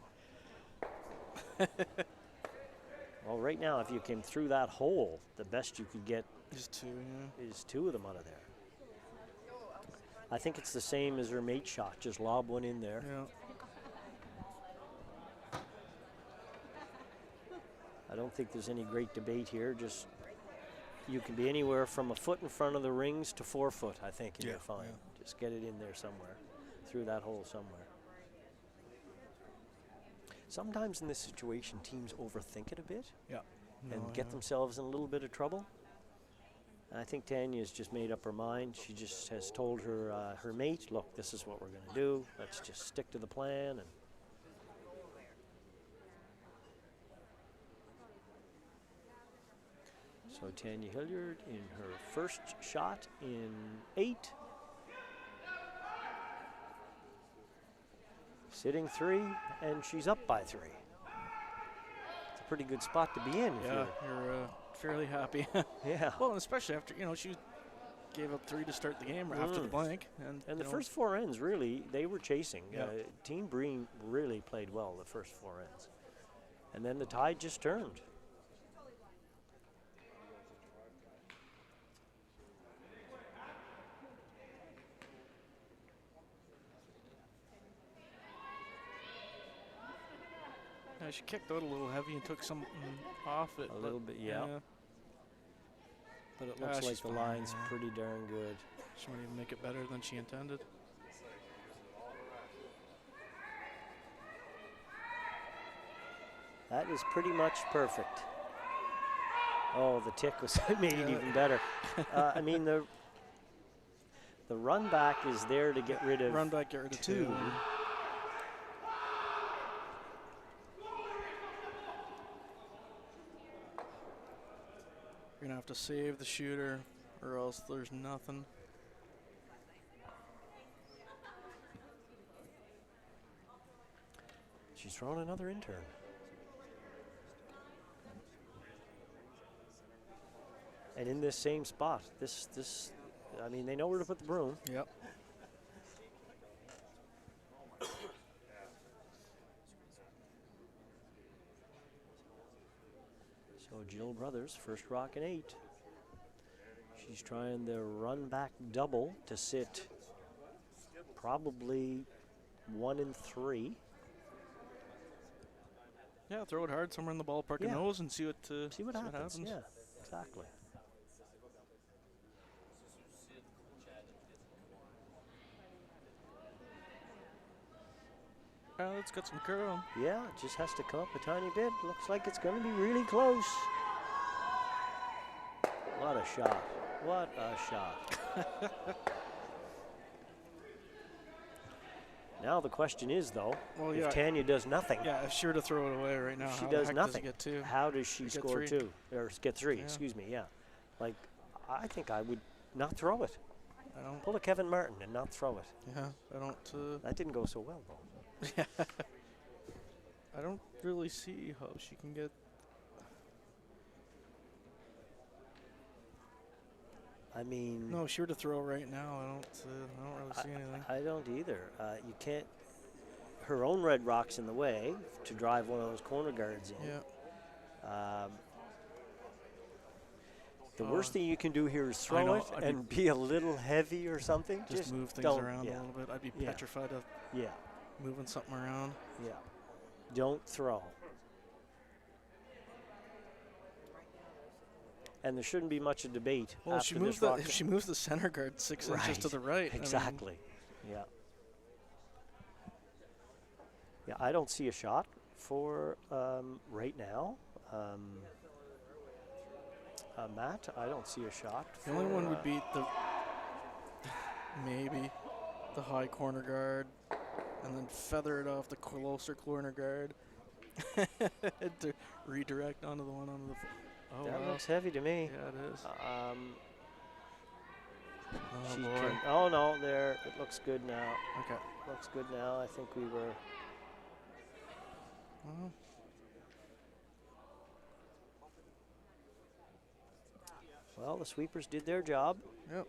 Well, right now, if you came through that hole, the best you could get Just 2, yeah. is 2 of them out of there. I think it's the same as her mate shot. Just lob one in there. Yeah. I don't think there's any great debate here. Just you can be anywhere from a foot in front of the rings to 4 foot, I think, and Yeah, you're fine. yeah. Just get it in there somewhere, through that hole somewhere. Sometimes in this situation, teams overthink it a bit Yeah. and No, get yeah. themselves in a little bit of trouble. And I think Tanya's just made up her mind. She just has told her her mate, look, this is what we're going to do. Let's just stick to the plan. So Tanya Hilliard in her first shot in 8. Sitting 3, and she's up by 3. It's a pretty good spot to be in. If Yeah, you're fairly happy. yeah. Well, and especially after, she gave up 3 to start the game after the blank. And the first 4 ends, really, they were chasing. Yeah. Team Breen really played well the first 4 ends. And then the tide just turned. She kicked out a little heavy and took something off it. A little bit, yeah. But it Looks like the line's pretty darn good. She might even make it better than she intended. That is pretty much perfect. Oh, the tick was made it even better. I mean, the run back is there to get rid of Run back, get rid of 2. You're gonna have to save the shooter, or else there's nothing. She's throwing another intern. And in this same spot, I mean, they know where to put the broom. Yep. So Jill Brothers, first rock in 8. She's trying the run back double to sit probably 1 and 3. Yeah, throw it hard somewhere in the ballpark of nose and see what happens. Yeah, exactly. It's got some curl. Yeah, it just has to come up a tiny bit. Looks like it's going to be really close. What a shot. What a shot. Now the question is, though, if Tanya does nothing. Yeah, if she were to throw it away right now, if she does nothing, does it get 2? how does she score 2? Or get 3, Yeah. excuse me, yeah. Like, I think I would not throw it. I don't. Pull a Kevin Martin and not throw it. Yeah, I don't. That didn't go so well, though. Yeah. I don't really see how she can get. I mean, No, if she were to throw right now, I don't really see anything. I don't either. You can't. Her own red rock's in the way to drive one of those corner guards in. Yeah. The worst thing you can do here is throw it and be a little heavy or something. Just move things around a little bit. I'd be petrified of moving something around. Yeah. Don't throw. And there shouldn't be much of debate. Well, if she moves the center guard 6 inches to the right. Exactly. Yeah. Yeah, I don't see a shot for right now. Matt, I don't see a shot. The only one would be maybe the high corner guard, and then feather it off the closer corner guard to redirect onto the one on the. Oh, that looks heavy to me. Yeah, it is. Oh no, there. It looks good now. Okay. Looks good now. I think we were. Well, the sweepers did their job. Yep.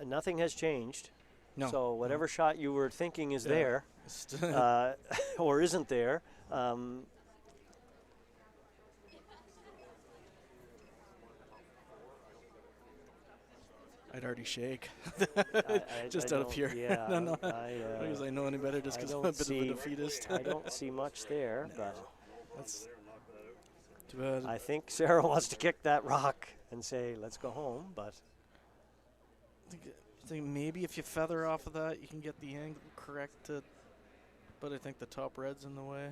Nothing has changed. No. So whatever shot you were thinking is there, or isn't there. I'd already shake. Just out of pure. Yeah. No. Because I know any better just because I'm a bit of a defeatist. I don't see much there, but that's too bad. I think Sarah wants to kick that rock and say, let's go home, but I think maybe if you feather off of that, you can get the angle correct. But I think the top red's in the way.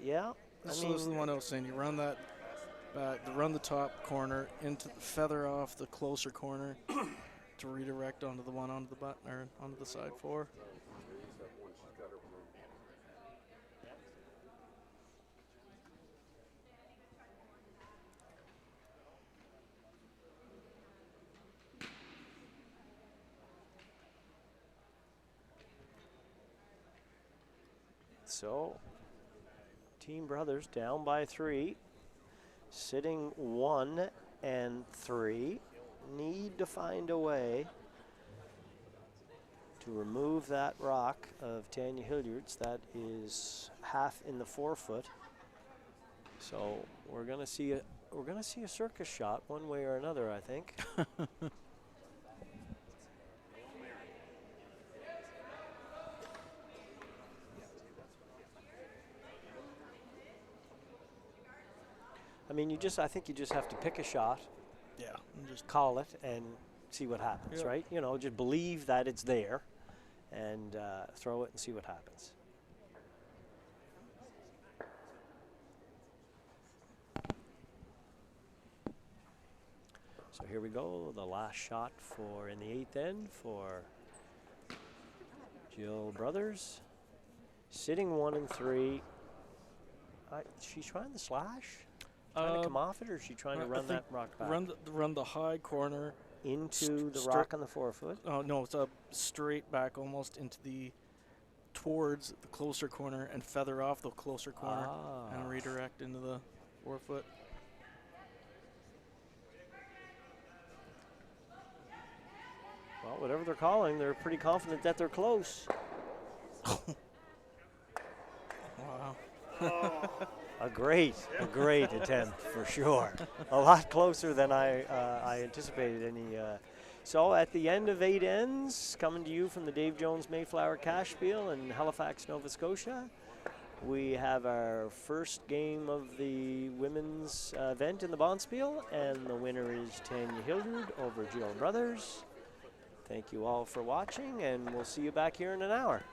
yeah. This is the one I was saying. You run that back, run the top corner into feather off the closer corner, to redirect onto the one onto the button or onto the side 4. So, Team Brothers down by 3, sitting 1 and 3. Need to find a way to remove that rock of Tanya Hilliard's. That is half in the 4-foot. So we're gonna see a circus shot one way or another, I think. I mean, I think you just have to pick a shot, Yeah. And just call it, and see what happens, Yep. right? You know, just believe that it's there, and throw it and see what happens. So here we go, the last shot for in the 8th end for Jill Brothers, sitting 1 and 3. She's trying to slash. Trying to come off it, or is she trying to I run think that rock back? run the high corner Into the straight- rock on the 4-foot? Oh no, it's a straight back almost into the towards the closer corner and feather off the closer corner and redirect into the 4-foot. Well, whatever they're calling, they're pretty confident that they're close. Wow. A great attempt for sure. A lot closer than I anticipated. So at the end of 8 ends, coming to you from the Dave Jones Mayflower Cashspiel in Halifax, Nova Scotia, we have our first game of the women's event in the Bonspiel, and the winner is Tanya Hilliard over Jill Brothers. Thank you all for watching, and we'll see you back here in an hour.